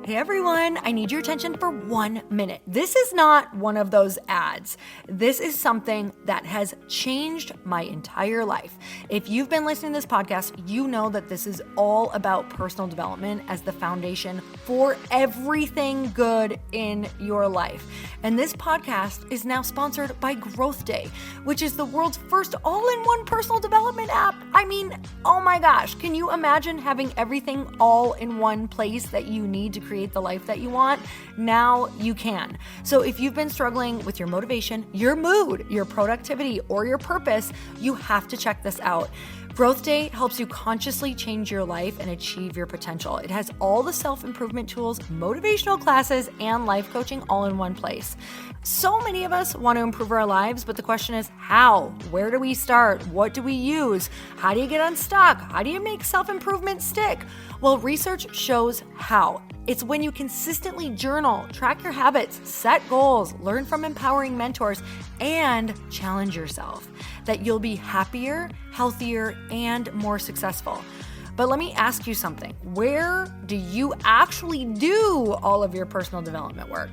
Hey everyone, I need your attention for 1 minute. This is not one of those ads. This is something that has changed my entire life. If you've been listening to this podcast, you know that this is all about personal development as the foundation for everything good in your life. And this podcast is now sponsored by Growth Day, which is the world's first all-in-one personal development app. I mean, oh my gosh, can you imagine having everything all in one place that you need to create the life that you want? Now you can. So if you've been struggling with your motivation, your mood, your productivity, or your purpose, you have to check this out. Growth Day helps you consciously change your life and achieve your potential. It has all the self-improvement tools, motivational classes, and life coaching all in one place. So many of us want to improve our lives, but the question is how? Where do we start? What do we use? How do you get unstuck? How do you make self-improvement stick? Well, research shows how. It's when you consistently journal, track your habits, set goals, learn from empowering mentors, and challenge yourself that you'll be happier, healthier, and more successful. But let me ask you something. Where do you actually do all of your personal development work?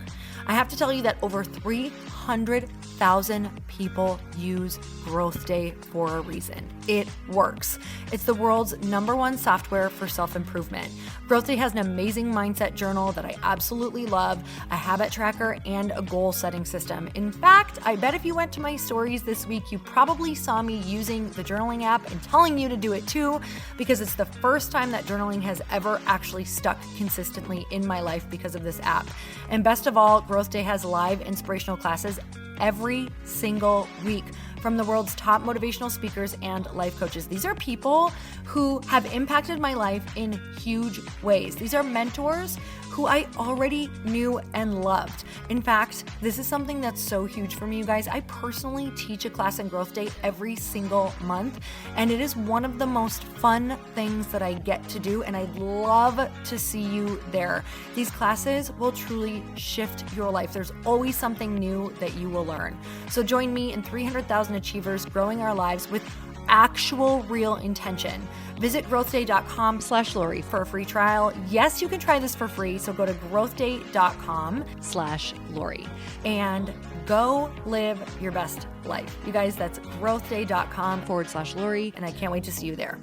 I have to tell you that over 300,000 people use Growth Day for a reason. It works. It's the world's #1 software for self-improvement. Growth Day has an amazing mindset journal that I absolutely love, a habit tracker, and a goal-setting system. In fact, I bet if you went to my stories this week, you probably saw me using the journaling app and telling you to do it too, because it's the first time that journaling has ever actually stuck consistently in my life because of this app. And best of all, Growth Day has live inspirational classes every single week from the world's top motivational speakers and life coaches. These are people who have impacted my life in huge ways. These are mentors who I already knew and loved. In fact, this is something that's so huge for me, you guys. I personally teach a class in Growth Day every single month, and it is one of the most fun things that I get to do, and I'd love to see you there. These classes will truly shift your life. There's always something new that you will learn. So join me and 300,000 achievers growing our lives with actual real intention. Visit growthday.com/Lori for a free trial. Yes, you can try this for free. So go to growthday.com/Lori and go live your best life. You guys, that's growthday.com/Lori. And I can't wait to see you there.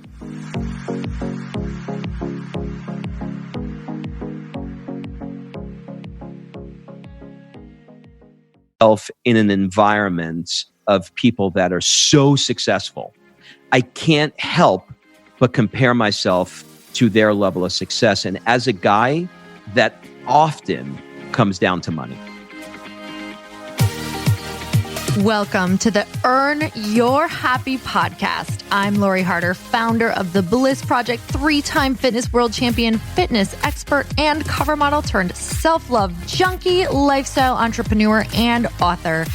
In an environment of people that are so successful, I can't help but compare myself to their level of success. And as a guy, that often comes down to money. Welcome to the Earn Your Happy podcast. I'm Lori Harder, founder of The Bliss Project, 3-time fitness world champion, fitness expert, and cover model turned self-love junkie, lifestyle entrepreneur, and author.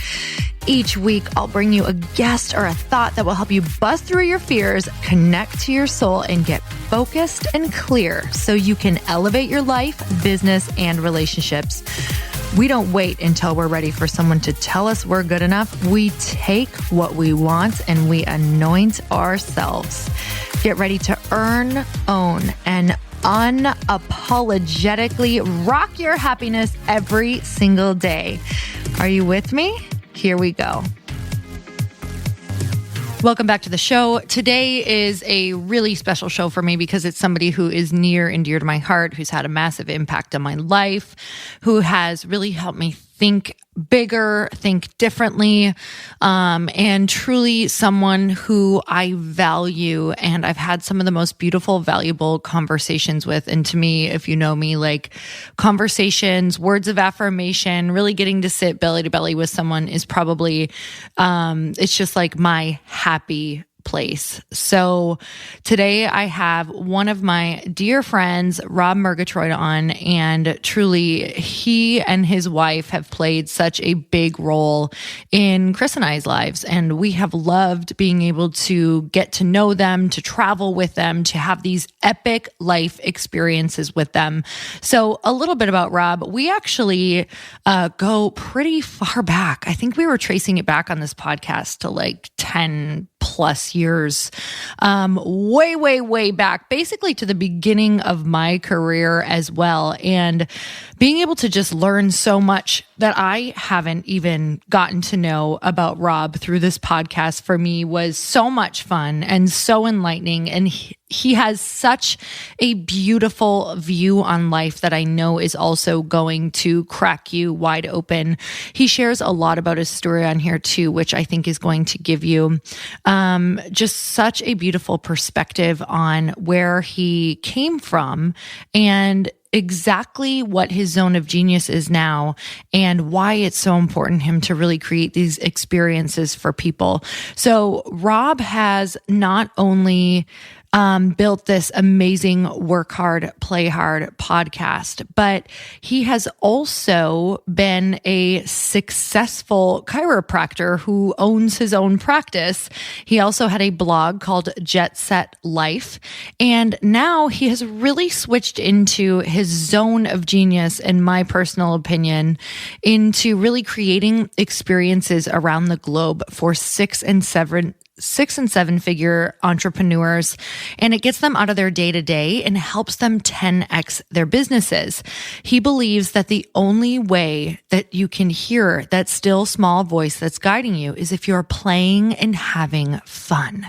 Each week, I'll bring you a guest or a thought that will help you bust through your fears, connect to your soul, and get focused and clear so you can elevate your life, business, and relationships. We don't wait until we're ready for someone to tell us we're good enough. We take what we want and we anoint ourselves. Get ready to earn, own, and unapologetically rock your happiness every single day. Are you with me? Here we go. Welcome back to the show. Today is a really special show for me because it's somebody who is near and dear to my heart, who's had a massive impact on my life, who has really helped me think bigger, think differently, and truly someone who I value. And I've had some of the most beautiful, valuable conversations with. And to me, if you know me, like conversations, words of affirmation, really getting to sit belly to belly with someone is probably, it's just like my happy place. So today I have one of my dear friends, Rob Murgatroyd, on, and truly he and his wife have played such a big role in Chris and I's lives. And we have loved being able to get to know them, to travel with them, to have these epic life experiences with them. So a little bit about Rob. We actually go pretty far back. I think we were tracing it back on this podcast to like 10 plus years, way back, basically to the beginning of my career as well. And being able to just learn so much that I haven't even gotten to know about Rob through this podcast for me was so much fun and so enlightening. And he has such a beautiful view on life that I know is also going to crack you wide open. He shares a lot about his story on here too, which I think is going to give you just such a beautiful perspective on where he came from and exactly what his zone of genius is now and why it's so important to him to really create these experiences for people. So Rob has not only built this amazing Work Hard, Play Hard podcast, but he has also been a successful chiropractor who owns his own practice. He also had a blog called Jet Set Life. And now he has really switched into his zone of genius, in my personal opinion, into really creating experiences around the globe for 6 and 7 figure entrepreneurs, and it gets them out of their day to day and helps them 10x their businesses. He believes that the only way that you can hear that still small voice that's guiding you is if you're playing and having fun.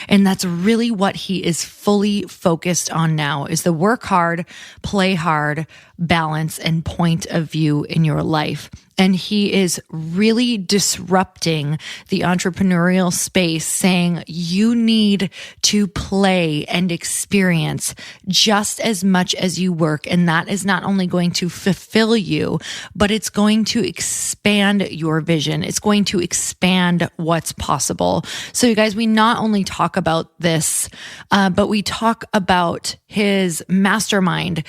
And that's really what he is fully focused on now, is the work hard, play hard balance and point of view in your life. And he is really disrupting the entrepreneurial space, saying you need to play and experience just as much as you work. And that is not only going to fulfill you, but it's going to expand your vision. It's going to expand what's possible. So you guys, we not only talk about this, but we talk about his mastermind,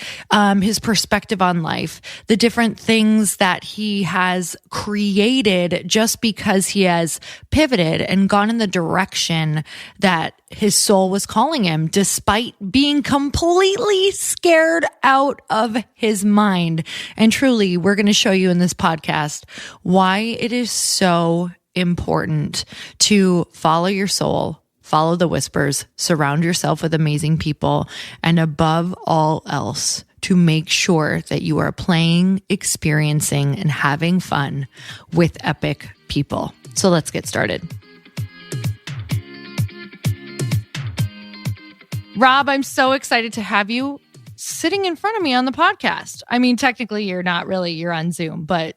his perspective on life, the different things that he has created just because he has pivoted and gone in the direction that his soul was calling him, despite being completely scared out of his mind. And truly, we're going to show you in this podcast why it is so important to follow your soul, follow the whispers, surround yourself with amazing people, and above all else, to make sure that you are playing, experiencing, and having fun with epic people. So let's get started. Rob, I'm so excited to have you sitting in front of me on the podcast. I mean, technically, you're not really, you're on Zoom, but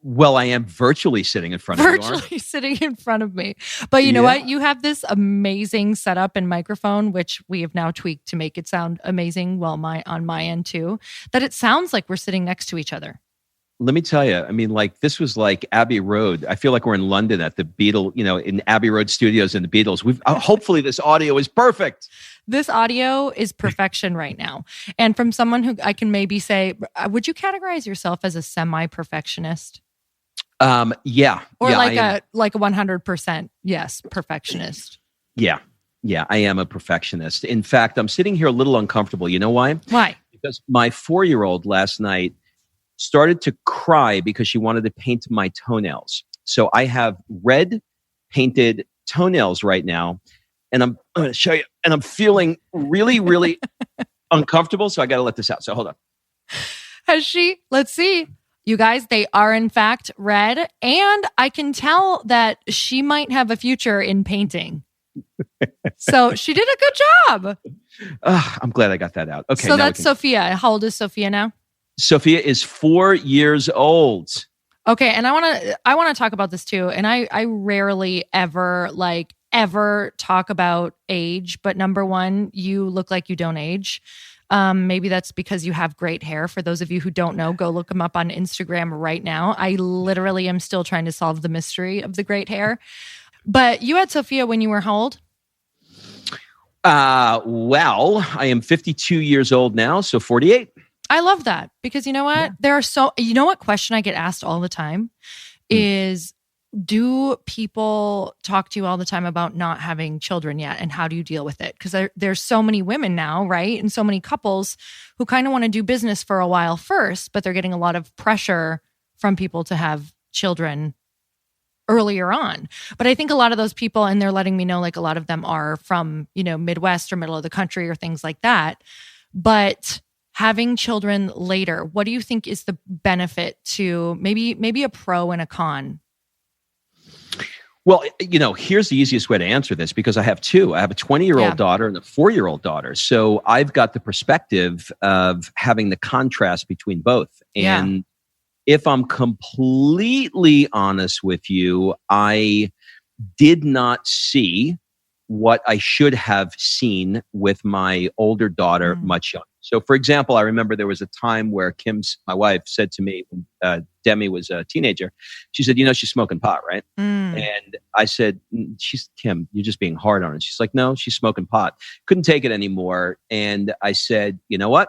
well, I am virtually sitting in front of you. Virtually sitting in front of me. But you know what? You have this amazing setup and microphone, which we have now tweaked to make it sound amazing. Well, on my end too, that it sounds like we're sitting next to each other. Let me tell you, I mean, like this was like Abbey Road. I feel like we're in London at the Beatles, in Abbey Road Studios and the Beatles. Hopefully this audio is perfect. This audio is perfection right now. And from someone who I can maybe say, would you categorize yourself as a semi-perfectionist? Yeah. Or yeah, like a 100%, yes, perfectionist. Yeah, I am a perfectionist. In fact, I'm sitting here a little uncomfortable. You know why? Why? Because my 4-year-old last night started to cry because she wanted to paint my toenails. So I have red painted toenails right now, and I'm going to show you, and I'm feeling really, really uncomfortable. So I got to let this out. So hold on. Has she? Let's see. You guys, they are in fact red, and I can tell that she might have a future in painting. So she did a good job. I'm glad I got that out. Okay. So that's Sophia. How old is Sophia now? Sophia is 4 years old. Okay, and I want to talk about this too. And I rarely ever talk about age, but number one, you look like you don't age. Maybe that's because you have great hair. For those of you who don't know, go look them up on Instagram right now. I literally am still trying to solve the mystery of the great hair. But you had Sophia when you were how old? Well, I am 52 years old now, so 48. I love that because you know what? Yeah. You know what question I get asked all the time is, do people talk to you all the time about not having children yet? And how do you deal with it? Because there's so many women now, right? And so many couples who kind of want to do business for a while first, but they're getting a lot of pressure from people to have children earlier on. But I think a lot of those people, and they're letting me know, like a lot of them are from, Midwest or middle of the country or things like that. But having children later, what do you think is the benefit to maybe a pro and a con? Well, here's the easiest way to answer this, because I have two. I have a 20-year-old daughter and a 4-year-old daughter. So I've got the perspective of having the contrast between both. And if I'm completely honest with you, I did not see what I should have seen with my older daughter much younger. So, for example, I remember there was a time where my wife, said to me when Demi was a teenager, she said, she's smoking pot, right? And I said, Kim, you're just being hard on her. She's like, no, she's smoking pot. Couldn't take it anymore. And I said, you know what?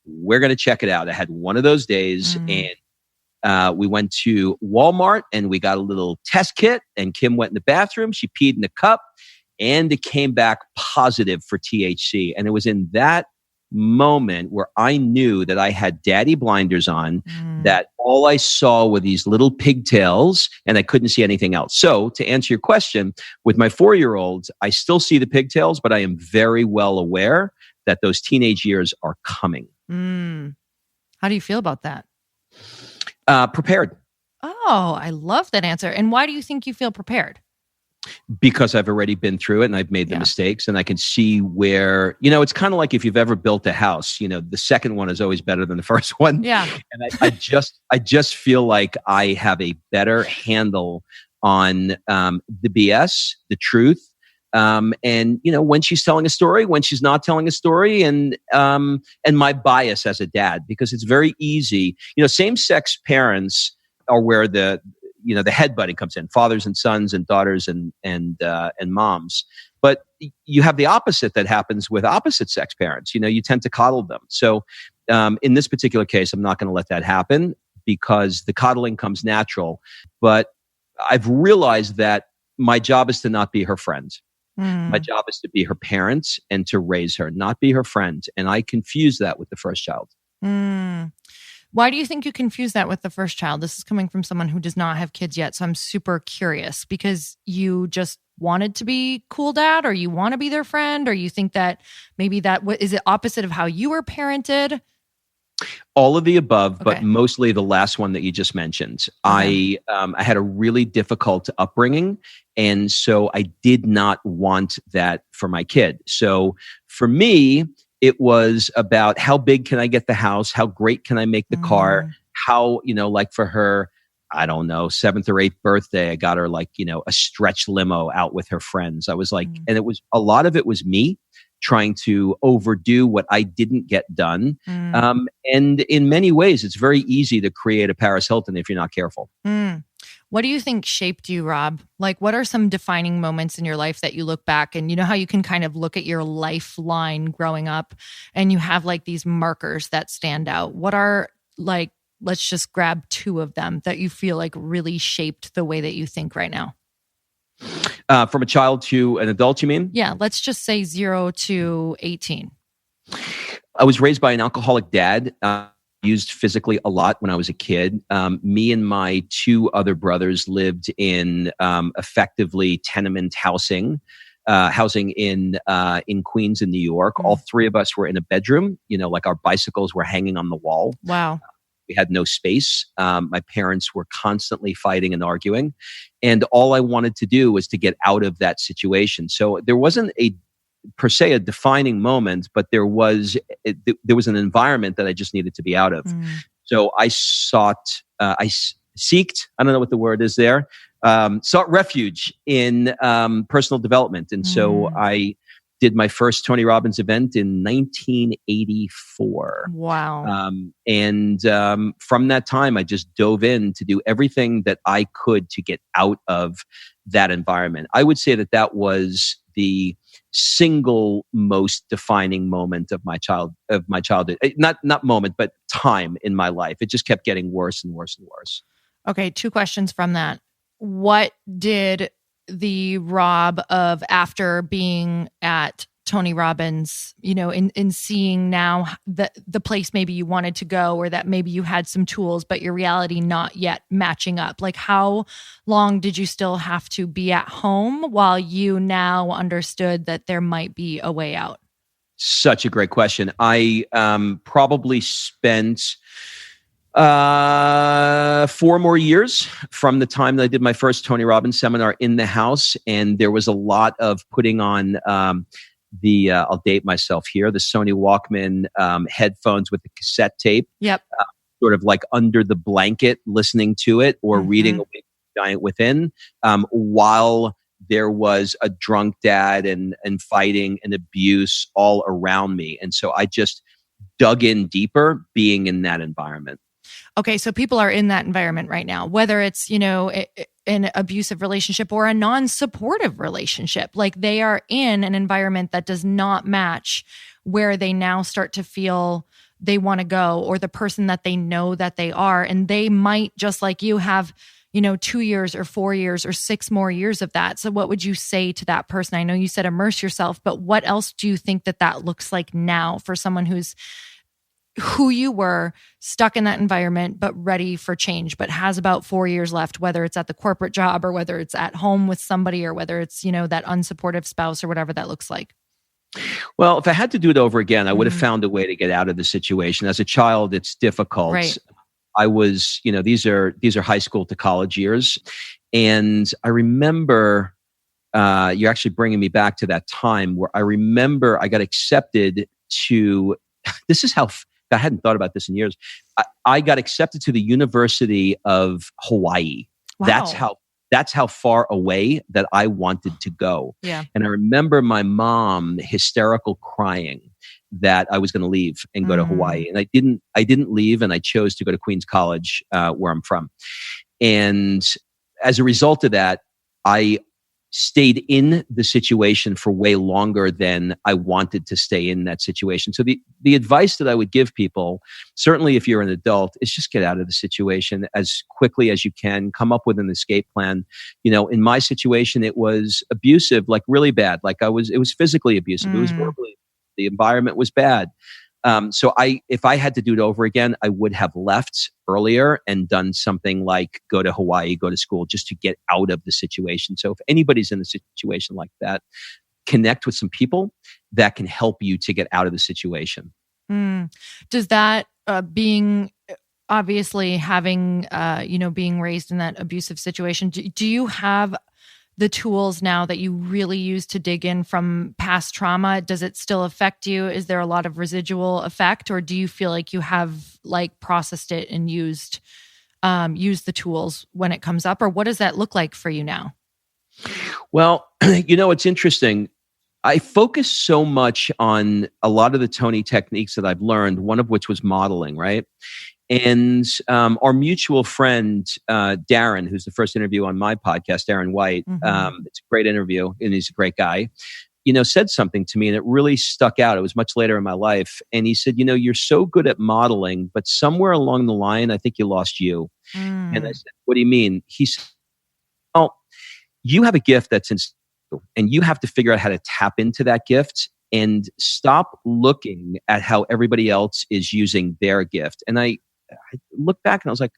We're going to check it out. I had one of those days and we went to Walmart and we got a little test kit, and Kim went in the bathroom. She peed in the cup and it came back positive for THC. And it was in that moment where I knew that I had daddy blinders on, that all I saw were these little pigtails and I couldn't see anything else. So to answer your question, with my 4-year-old, I still see the pigtails, but I am very well aware that those teenage years are coming. How do you feel about that? Prepared. Oh, I love that answer. And why do you think you feel prepared? Because I've already been through it and I've made the mistakes, and I can see where, it's kind of like if you've ever built a house, the second one is always better than the first one. Yeah. And I just feel like I have a better handle on the BS, the truth. And when she's telling a story, when she's not telling a story, and my bias as a dad, because it's very easy, same-sex parents are where the headbutting comes in, fathers and sons and daughters and moms. But you have the opposite that happens with opposite sex parents. You tend to coddle them. So in this particular case, I'm not going to let that happen, because the coddling comes natural. But I've realized that my job is to not be her friend. My job is to be her parent and to raise her, not be her friend. And I confuse that with the first child. Why do you think you confuse that with the first child? This is coming from someone who does not have kids yet. So I'm super curious, because you just wanted to be cool dad, or you want to be their friend, or you think that maybe is it opposite of how you were parented? All of the above, but mostly the last one that you just mentioned. I had a really difficult upbringing, and so I did not want that for my kid. So for me, it was about how big can I get the house? How great can I make the car? How, like for her, I don't know, 7th or 8th birthday, I got her a stretch limo out with her friends. I was like, and a lot of it was me trying to overdo what I didn't get done. And in many ways, it's very easy to create a Paris Hilton if you're not careful. What do you think shaped you, Rob? What are some defining moments in your life that you look back and how you can kind of look at your lifeline growing up and you have these markers that stand out? What are let's just grab 2 of them that you feel really shaped the way that you think right now? From a child to an adult, you mean? Yeah, let's just say 0 to 18. I was raised by an alcoholic dad. Used physically a lot when I was a kid. Me and my 2 other brothers lived in effectively tenement housing in Queens in New York. All 3 of us were in a bedroom. Our bicycles were hanging on the wall. Wow. We had no space. My parents were constantly fighting and arguing. And all I wanted to do was to get out of that situation. So there wasn't per se a defining moment, but there was an environment that I just needed to be out of. So I sought, I don't know what the word is there, sought refuge in personal development. And so I did my first Tony Robbins event in 1984. Wow. And from that time, I just dove in to do everything that I could to get out of that environment. I would say that was the single most defining moment of my childhood. Not moment, but time in my life. It just kept getting worse and worse and worse. Okay, 2 questions from that. What did the Rob of after being at Tony Robbins, in seeing now the place maybe you wanted to go, or that maybe you had some tools, but your reality not yet matching up? Like, how long did you still have to be at home while you now understood that there might be a way out? Such a great question. I probably spent 4 more years from the time that I did my first Tony Robbins seminar in the house. And there was a lot of putting on I'll date myself here, the Sony Walkman headphones with the cassette tape. Yep. Sort of like under the blanket, listening to it or reading Awaken the Giant Within, while there was a drunk dad and fighting and abuse all around me. And so I just dug in deeper being in that environment. Okay, so people are in that environment right now, whether it's, an abusive relationship or a non-supportive relationship. Like, they are in an environment that does not match where they now start to feel they want to go, or the person that they know that they are. And they might, just like you, have 2 years or 4 years or 6 more years of that. So what would you say to that person? I know you said immerse yourself, but what else do you think that looks like now for someone who you were, stuck in that environment, but ready for change, but has about 4 years left, whether it's at the corporate job or whether it's at home with somebody, or whether it's, that unsupportive spouse or whatever that looks like? Well, if I had to do it over again, I would have found a way to get out of the situation. As a child, it's difficult. Right. I was, these are high school to college years. And I remember, you're actually bringing me back to that time where I remember I got accepted to, this is how, I hadn't thought about this in years. I got accepted to the University of Hawaii. Wow. That's how far away that I wanted to go. Yeah. And I remember my mom hysterical crying that I was going to leave and go to Hawaii. And I didn't leave, and I chose to go to Queens College, where I'm from. And as a result of that, I stayed in the situation for way longer than I wanted to stay in that situation. So the advice that I would give people, certainly if you're an adult, is just get out of the situation as quickly as you can. Come up with an escape plan. In my situation, it was abusive, like really bad. Like it was physically abusive. It was verbally. The environment was bad. So if I had to do it over again, I would have left earlier and done something like go to Hawaii, go to school, just to get out of the situation. So if anybody's in a situation like that, connect with some people that can help you to get out of the situation. Does that being obviously having being raised in that abusive situation, do you have the tools now that you really use to dig in from past trauma? Does it still affect you? Is there a lot of residual effect, or do you feel like you have processed it and used the tools when it comes up? Or what does that look like for you now? Well, it's interesting. I focus so much on a lot of the Tony techniques that I've learned, one of which was modeling, right? And our mutual friend, Darren, who's the first interview on my podcast, Darren White, it's a great interview and he's a great guy, said something to me and it really stuck out. It was much later in my life. And he said, you're so good at modeling, but somewhere along the line, I think you lost you. And I said, what do you mean? He said, oh, you have a gift that's in you, and you have to figure out how to tap into that gift and stop looking at how everybody else is using their gift. And I looked back and I was like,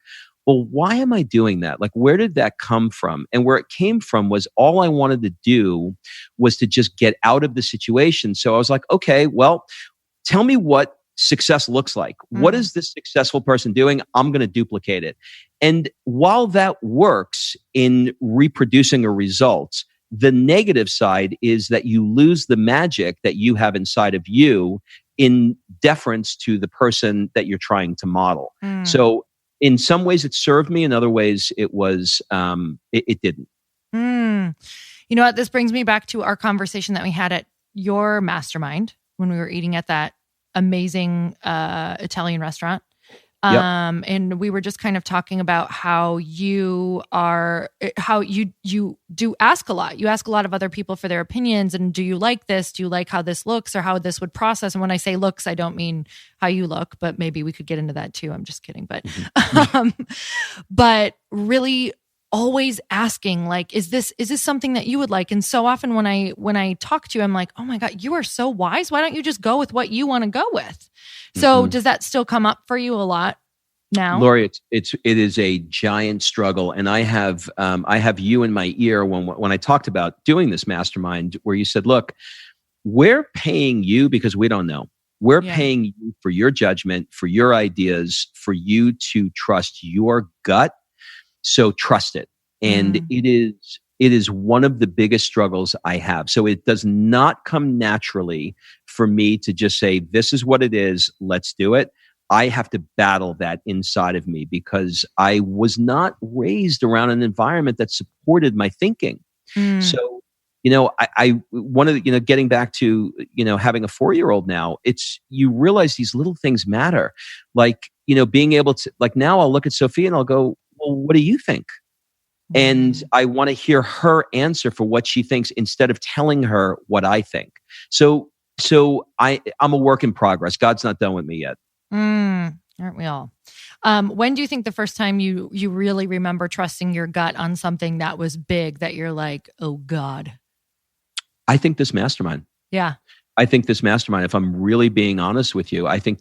well, why am I doing that? Like, where did that come from? And where it came from was all I wanted to do was to just get out of the situation. So I was like, okay, well, tell me what success looks like. What is this successful person doing? I'm going to duplicate it. And while that works in reproducing a result, the negative side is that you lose the magic that you have inside of you in deference to the person that you're trying to model. So in some ways it served me. In other ways it was, it didn't. You know what? This brings me back to our conversation that we had at your mastermind when we were eating at that amazing Italian restaurant. Yep. And we were just kind of talking about how you do ask a lot. You ask a lot of other people for their opinions. And do you like this? Do you like how this looks or how this would process? And when I say looks, I don't mean how you look, but maybe we could get into that too. I'm just kidding. But, but really always asking, like, is this something that you would like? And so often when I talk to you, I'm like, oh my God, you are so wise. Why don't you just go with what you want to go with? So does that still come up for you a lot now? Lori, it is a giant struggle. And I have you in my ear when I talked about doing this mastermind, where you said, look, we're paying you because we don't know. We're paying you for your judgment, for your ideas, for you to trust your gut. So trust it. And it is one of the biggest struggles I have. So it does not come naturally for me to just say, this is what it is, let's do it. I have to battle that inside of me because I was not raised around an environment that supported my thinking. So, I one of the, getting back to, having a 4-year-old now, you realize these little things matter. Like, being able to, like, now I'll look at Sophia and I'll go, well, what do you think? And I want to hear her answer for what she thinks instead of telling her what I think. So I'm a work in progress. God's not done with me yet. Aren't we all? When do you think the first time you really remember trusting your gut on something that was big, that you're like, oh God? I think this mastermind. Yeah. I think this mastermind, if I'm really being honest with you, I think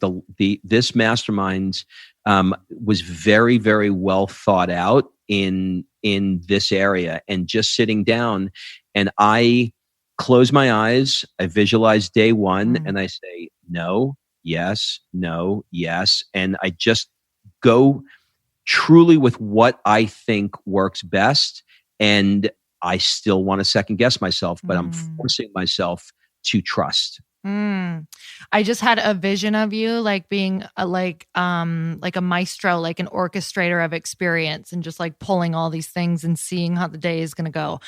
this mastermind was very, very well thought out in this area. And just sitting down, and I close my eyes, I visualize day one, and I say, no, yes, no, yes. And I just go truly with what I think works best. And I still want to second guess myself, but I'm forcing myself to trust. I just had a vision of you like being like a maestro, like an orchestrator of experience, and just like pulling all these things and seeing how the day is going to go.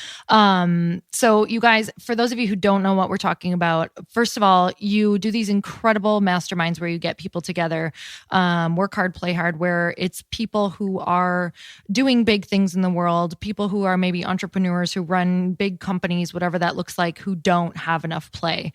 So you guys, for those of you who don't know what we're talking about, first of all, you do these incredible masterminds where you get people together, work hard, play hard, where it's people who are doing big things in the world, people who are maybe entrepreneurs who run big companies, whatever that looks like, who don't have enough play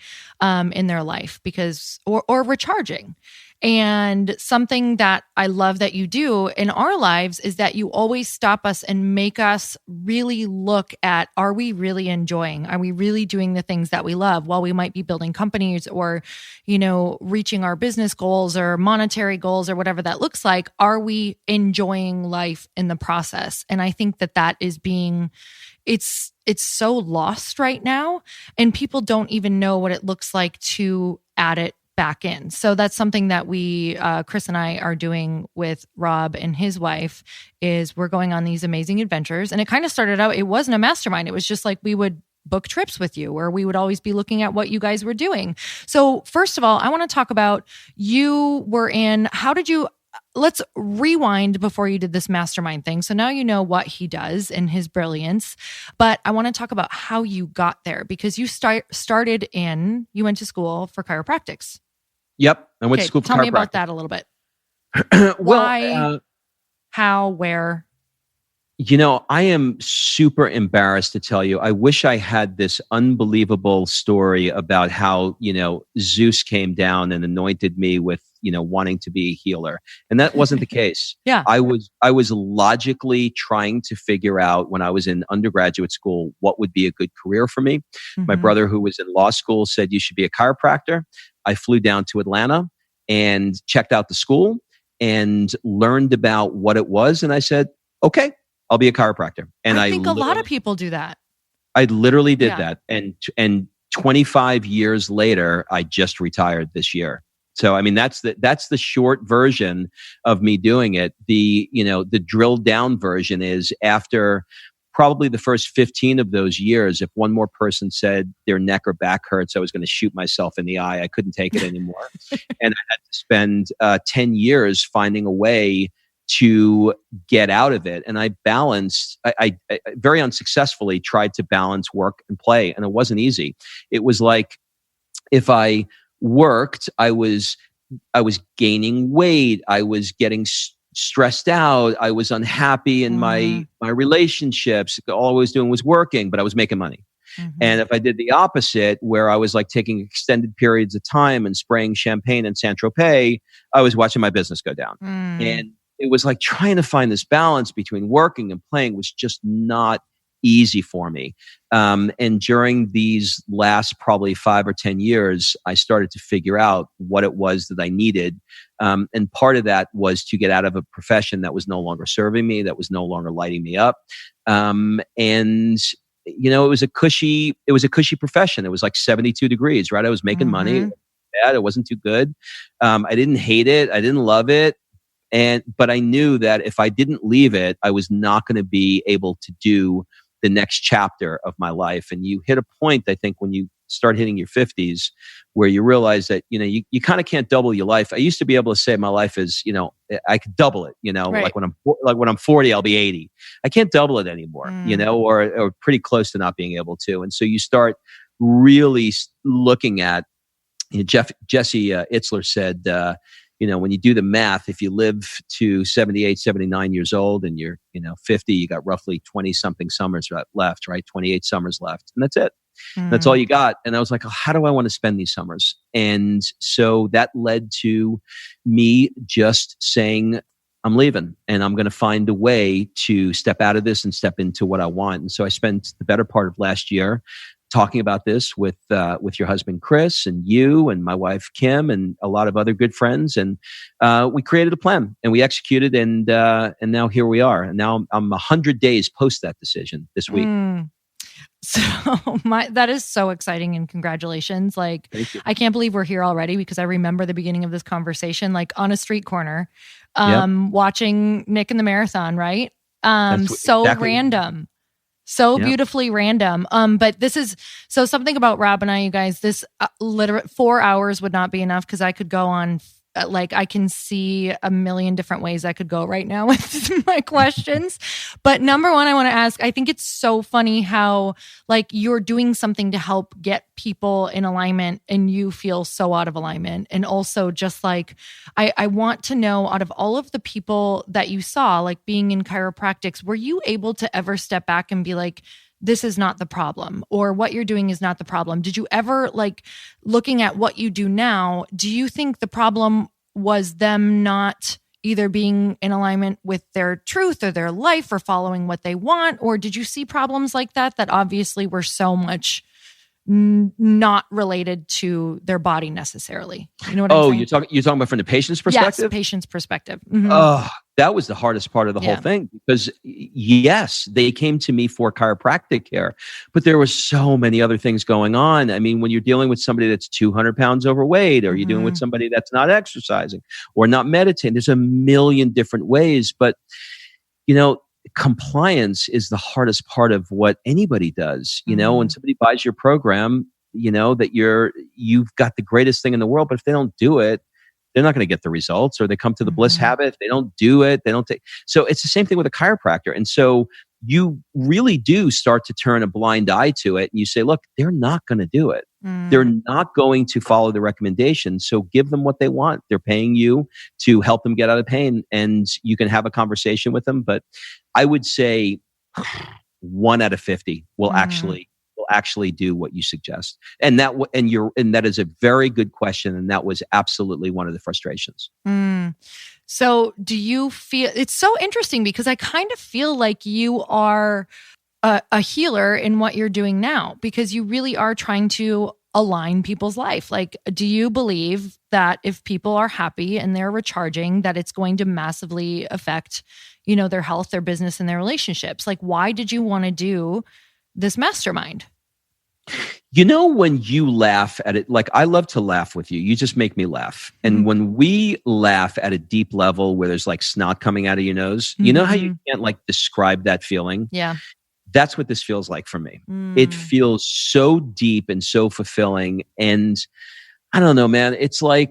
in their life because or recharging. And something that I love that you do in our lives is that you always stop us and make us really look at, are we really enjoying? Are we really doing the things that we love? While we might be building companies or, reaching our business goals or monetary goals or whatever that looks like, are we enjoying life in the process? And I think that is it's so lost right now, and people don't even know what it looks like to add it back in. So that's something that we, Chris and I, are doing with Rob and his wife, is we're going on these amazing adventures. And it kind of started out, it wasn't a mastermind. It was just like we would book trips with you, or we would always be looking at what you guys were doing. So first of all, I want to talk about, let's rewind before you did this mastermind thing. So now you know what he does and his brilliance, but I want to talk about how you got there, because you you went to school for chiropractics. Yep. I went to school for chiropractic. Tell me about that a little bit. Why, how, where? I am super embarrassed to tell you. I wish I had this unbelievable story about how, Zeus came down and anointed me with, wanting to be a healer. And that wasn't the case. Yeah. I was logically trying to figure out, when I was in undergraduate school, what would be a good career for me. My brother, who was in law school, said, you should be a chiropractor. I flew down to Atlanta and checked out the school and learned about what it was. And I said, okay, I'll be a chiropractor. And I think a lot of people do that. I literally did that. And 25 years later, I just retired this year. So, I mean, that's the short version of me doing it. The drilled down version is, after probably the first 15 of those years, if one more person said their neck or back hurts, I was going to shoot myself in the eye. I couldn't take it anymore. And I had to spend 10 years finding a way to get out of it. And I very unsuccessfully tried to balance work and play. And it wasn't easy. It was like, if I worked, I was gaining weight. I was getting stressed out. I was unhappy in my relationships. All I was doing was working, but I was making money. And if I did the opposite, where I was like taking extended periods of time and spraying champagne in Saint-Tropez, I was watching my business go down. And it was like trying to find this balance between working and playing was just not easy for me. And during these last probably 5 or 10 years, I started to figure out what it was that I needed. And part of that was to get out of a profession that was no longer serving me, that was no longer lighting me up. And it was a cushy profession. It was like 72 degrees, right? I was making money. It wasn't bad. It wasn't too good. I didn't hate it. I didn't love it. But I knew that if I didn't leave it, I was not going to be able to do the next chapter of my life. And you hit a point, I think, when you start hitting your 50s, where you realize that, you kind of can't double your life. I used to be able to say my life is, I could double it, Right. like when I'm 40, I'll be 80. I can't double it anymore, or pretty close to not being able to. And so you start really looking at, Jesse Itzler said, when you do the math, if you live to 78, 79 years old and you're, 50, you got roughly 20 something summers left, right? 28 summers left. And that's it. That's all you got. And I was like, how do I want to spend these summers? And so that led to me just saying, I'm leaving and I'm going to find a way to step out of this and step into what I want. And so I spent the better part of last year talking about this with your husband Chris and you and my wife Kim and a lot of other good friends, and we created a plan and we executed, and now here we are. And now I'm 100 days post that decision this week. So that is so exciting, and congratulations! Like, Thank you. I can't believe we're here already, because I remember the beginning of this conversation, like on a street corner, watching Nick in the marathon, right? Exactly. Random. So beautifully random. But this is something about Rob and I, you guys, this literally 4 hours would not be enough, because I could go on, I can see a million different ways I could go right now with my questions. But number one, I want to ask, I think it's so funny how you're doing something to help get people in alignment and you feel so out of alignment. And also just I want to know, out of all of the people that you saw, being in chiropractics, were you able to ever step back and be like, this is not the problem, or what you're doing is not the problem? Did you ever, looking at what you do now, do you think the problem was them not either being in alignment with their truth or their life or following what they want? Or did you see problems like that obviously were so much not related to their body necessarily? You know what I'm saying? You're talking about from the patient's perspective? Yes, patient's perspective. Mm-hmm. Oh, that was the hardest part of the whole thing, because yes, they came to me for chiropractic care, but there were so many other things going on. I mean, when you're dealing with somebody that's 200 pounds overweight, or you're dealing with somebody that's not exercising or not meditating, there's a million different ways. But, compliance is the hardest part of what anybody does. When somebody buys your program, that you've got the greatest thing in the world, but if they don't do it, they're not going to get the results. Or they come to the bliss habit. If they don't do it, they don't take. So it's the same thing with a chiropractor. And so you really do start to turn a blind eye to it. And you say, look, they're not going to do it. They're not going to follow the recommendations. So give them what they want. They're paying you to help them get out of pain, and you can have a conversation with them. But I would say 1 out of 50 will actually do what you suggest. And that is a very good question. And that was absolutely one of the frustrations. So do you feel, it's so interesting, because I kind of feel like you are a healer in what you're doing now, because you really are trying to align people's life. Do you believe that if people are happy and they're recharging, that it's going to massively affect, their health, their business, and their relationships? Why did you want to do this mastermind? When you laugh at it, I love to laugh with you. You just make me laugh. And when we laugh at a deep level where there's snot coming out of your nose, you know how you can't describe that feeling? Yeah. That's what this feels like for me. It feels so deep and so fulfilling. And I don't know, man. It's the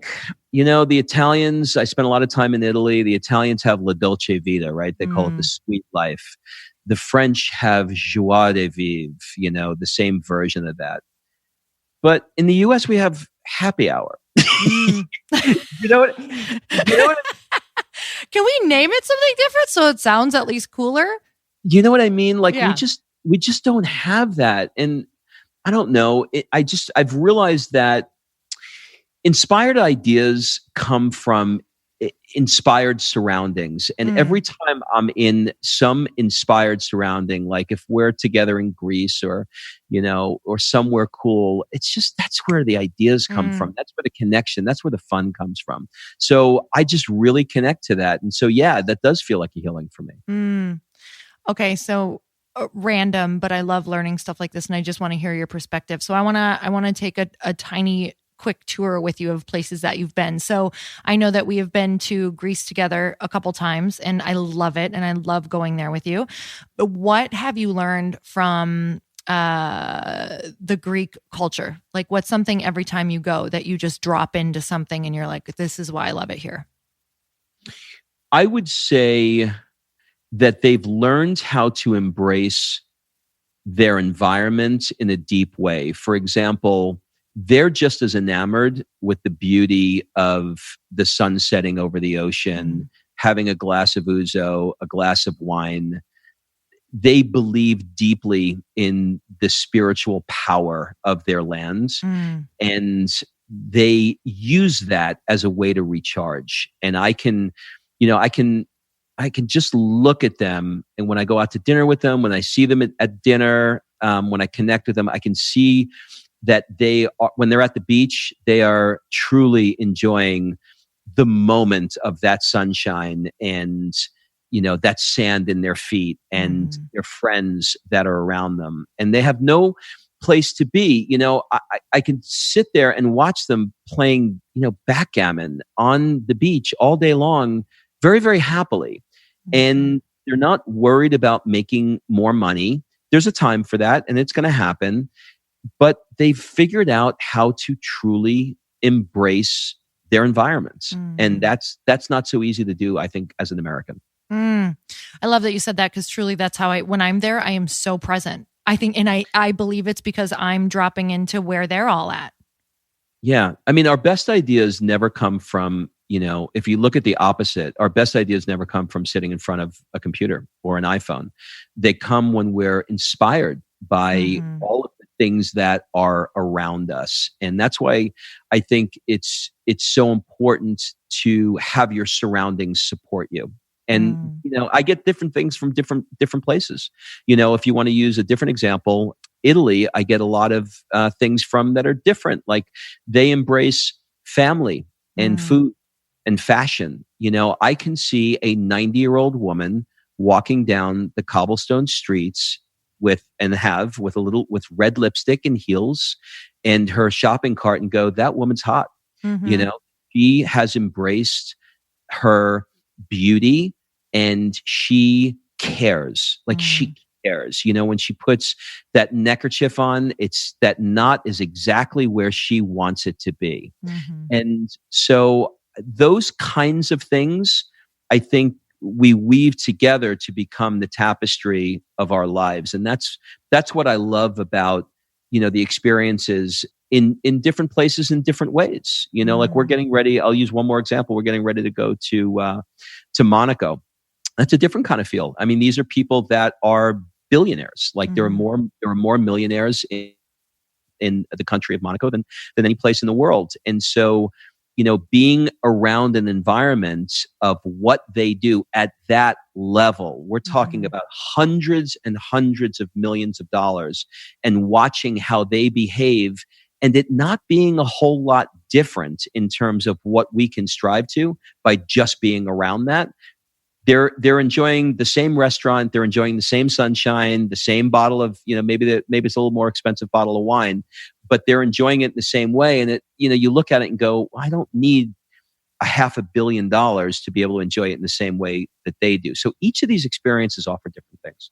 Italians, I spent a lot of time in Italy. The Italians have la dolce vita, right? They call it the sweet life. The French have joie de vivre, the same version of that. But in the US, we have happy hour. You know what? Can we name it something different so it sounds at least cooler? You know what I mean? We just don't have that. And I don't know. I've realized that inspired ideas come from inspired surroundings. And every time I'm in some inspired surrounding, like if we're together in Greece or, or somewhere cool, it's just, that's where the ideas come from. That's where the connection, that's where the fun comes from. So I just really connect to that. And so, yeah, that does feel like a healing for me. Okay. So random, but I love learning stuff like this. And I just want to hear your perspective. So I want to take a tiny quick tour with you of places that you've been. So I know that we have been to Greece together a couple times and I love it. And I love going there with you. But what have you learned from the Greek culture? Like what's something every time you go that you just drop into something and you're like, this is why I love it here? I would say that they've learned how to embrace their environment in a deep way. For example, they're just as enamored with the beauty of the sun setting over the ocean, having a glass of ouzo, a glass of wine. They believe deeply in the spiritual power of their lands, and they use that as a way to recharge. And I can just look at them, and when I go out to dinner with them, when I see them at dinner, when I connect with them, I can see that they are, when they're at the beach, they are truly enjoying the moment of that sunshine and, that sand in their feet and their friends that are around them. And they have no place to be. I can sit there and watch them playing, backgammon on the beach all day long, very, very happily. And they're not worried about making more money. There's a time for that and it's going to happen. But they've figured out how to truly embrace their environments. And that's not so easy to do, I think, as an American. I love that you said that because truly that's how when I'm there, I am so present. I think, and I believe it's because I'm dropping into where they're all at. Yeah. I mean, our best ideas never come from, if you look at the opposite, our best ideas never come from sitting in front of a computer or an iPhone. They come when we're inspired by all of the things that are around us. And that's why I think it's so important to have your surroundings support you. And, I get different things from different places. If you want to use a different example, Italy, I get a lot of things from that are different. Like they embrace family and food and fashion. I can see a 90-year-old woman walking down the cobblestone streets with red lipstick and heels and her shopping cart and go, that woman's hot. She has embraced her beauty and she cares. Like she cares. When she puts that neckerchief on, it's that knot is exactly where she wants it to be. And so those kinds of things, I think we weave together to become the tapestry of our lives. And that's what I love about, the experiences in different places in different ways. Like we're getting ready. I'll use one more example. We're getting ready to go to Monaco. That's a different kind of feel. I mean, these are people that are billionaires. Like there are more millionaires in the country of Monaco than any place in the world. And so, being around an environment of what they do at that level, we're talking about hundreds and hundreds of millions of dollars, and watching how they behave and it not being a whole lot different in terms of what we can strive to by just being around that. They're enjoying the same restaurant, they're enjoying the same sunshine, the same bottle of, maybe it's a little more expensive bottle of wine, but they're enjoying it in the same way. And you look at it and go, I don't need $500 million to be able to enjoy it in the same way that they do. So each of these experiences offer different things.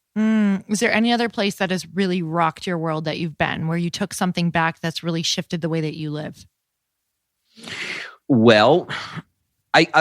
Is there any other place that has really rocked your world that you've been, where you took something back that's really shifted the way that you live? Well,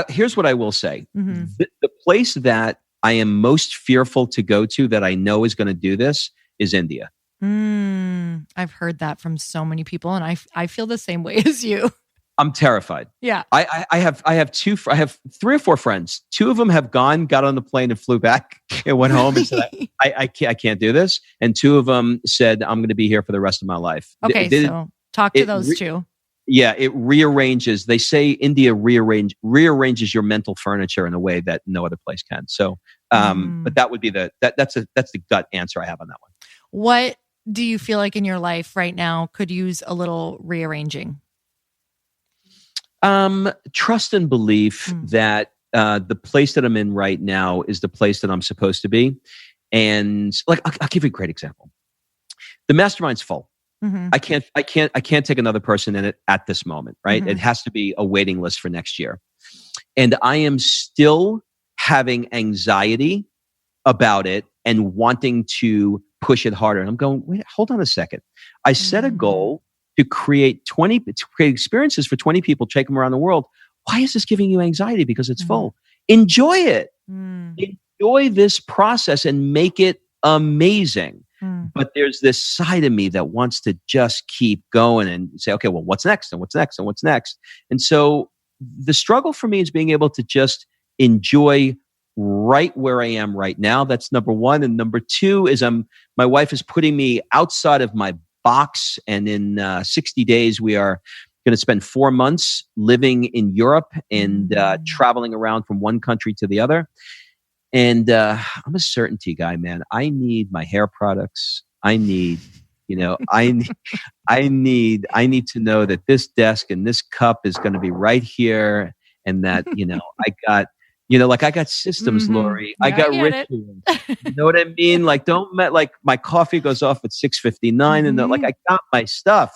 here's what I will say. The place that I am most fearful to go to that I know is going to do this is India. I've heard that from so many people, and I feel the same way as you. I'm terrified. Yeah. I have 3 or 4 friends. 2 of them have got on the plane and flew back and went home and said, I can't do this. And 2 of them said, I'm going to be here for the rest of my life. Okay. So talk to those 2. Yeah, it rearranges. They say India rearranges your mental furniture in a way that no other place can. So, but that would be that's the gut answer I have on that one. What do you feel like in your life right now could use a little rearranging? Trust and belief that the place that I'm in right now is the place that I'm supposed to be. And like, I'll give you a great example. The mastermind's full. Mm-hmm. I can't take another person in it at this moment, right? Mm-hmm. It has to be a waiting list for next year. And I am still having anxiety about it and wanting to push it harder. And I'm going, wait, hold on a second. I set a goal to create experiences for 20 people, take them around the world. Why is this giving you anxiety? Because it's full. Enjoy it. Enjoy this process and make it amazing. But there's this side of me that wants to just keep going and say, okay, well, what's next? And what's next? And what's next? And so the struggle for me is being able to just enjoy right where I am right now. That's number one. And number two is my wife is putting me outside of my box. And in 60 days, we are going to spend 4 months living in Europe and traveling around from one country to the other. And I'm a certainty guy, man. I need my hair products. I need, I need to know that this desk and this cup is going to be right here, and that I got systems, Lori. Yeah, I got rituals. You know what I mean? Like like my coffee goes off at 6:59, and I got my stuff.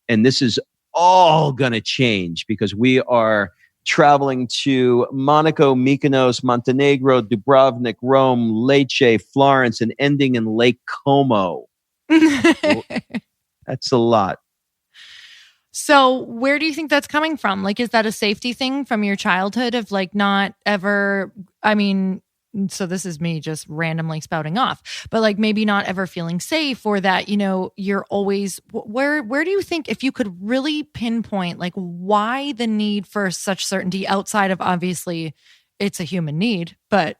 And this is all going to change because we are traveling to Monaco, Mykonos, Montenegro, Dubrovnik, Rome, Lecce, Florence, and ending in Lake Como. That's a lot. So where do you think that's coming from? Like, is that a safety thing from your childhood of like not ever, so this is me just randomly spouting off, but like maybe not ever feeling safe, or that, you're always, where do you think, if you could really pinpoint, like why the need for such certainty outside of, obviously it's a human need, but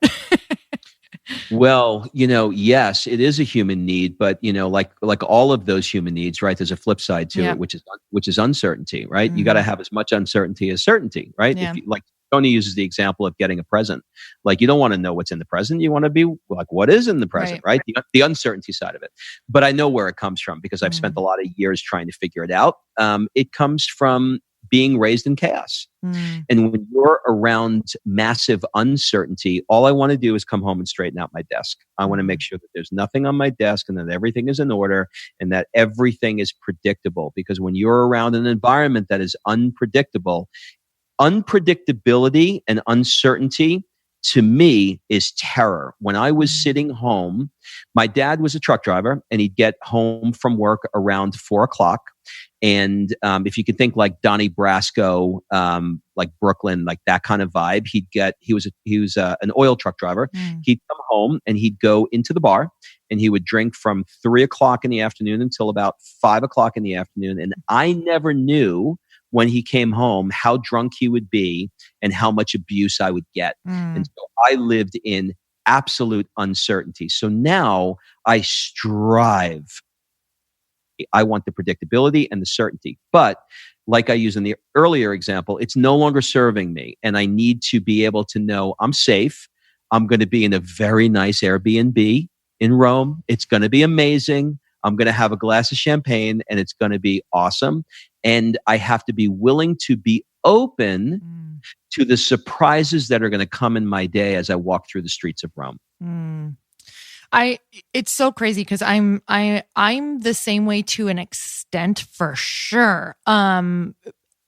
Well, yes, it is a human need, but like all of those human needs, right? There's a flip side to it, which is uncertainty, right? You got to have as much uncertainty as certainty, right? Yeah. If you, Tony uses the example of getting a present. Like, you don't want to know what's in the present. You want to be like, what is in the present, right? The uncertainty side of it. But I know where it comes from because I've spent a lot of years trying to figure it out. It comes from being raised in chaos. And when you're around massive uncertainty, all I want to do is come home and straighten out my desk. I want to make sure that there's nothing on my desk and that everything is in order and that everything is predictable. Because when you're around an environment that is unpredictable, unpredictability and uncertainty to me is terror. When I was sitting home, my dad was a truck driver and he'd get home from work around 4:00. And if you could think like Donnie Brasco, like Brooklyn, like that kind of vibe, he was an oil truck driver. He'd come home and he'd go into the bar and he would drink from 3:00 in the afternoon until about 5:00 in the afternoon. And I never knew when he came home how drunk he would be and how much abuse I would get. And so I lived in absolute uncertainty. So now I strive. I want the predictability and the certainty. But like I used in the earlier example, it's no longer serving me. And I need to be able to know I'm safe. I'm going to be in a very nice Airbnb in Rome. It's going to be amazing. I'm going to have a glass of champagne and it's going to be awesome. And I have to be willing to be open to the surprises that are going to come in my day as I walk through the streets of Rome. It's so crazy because I'm the same way to an extent for sure. And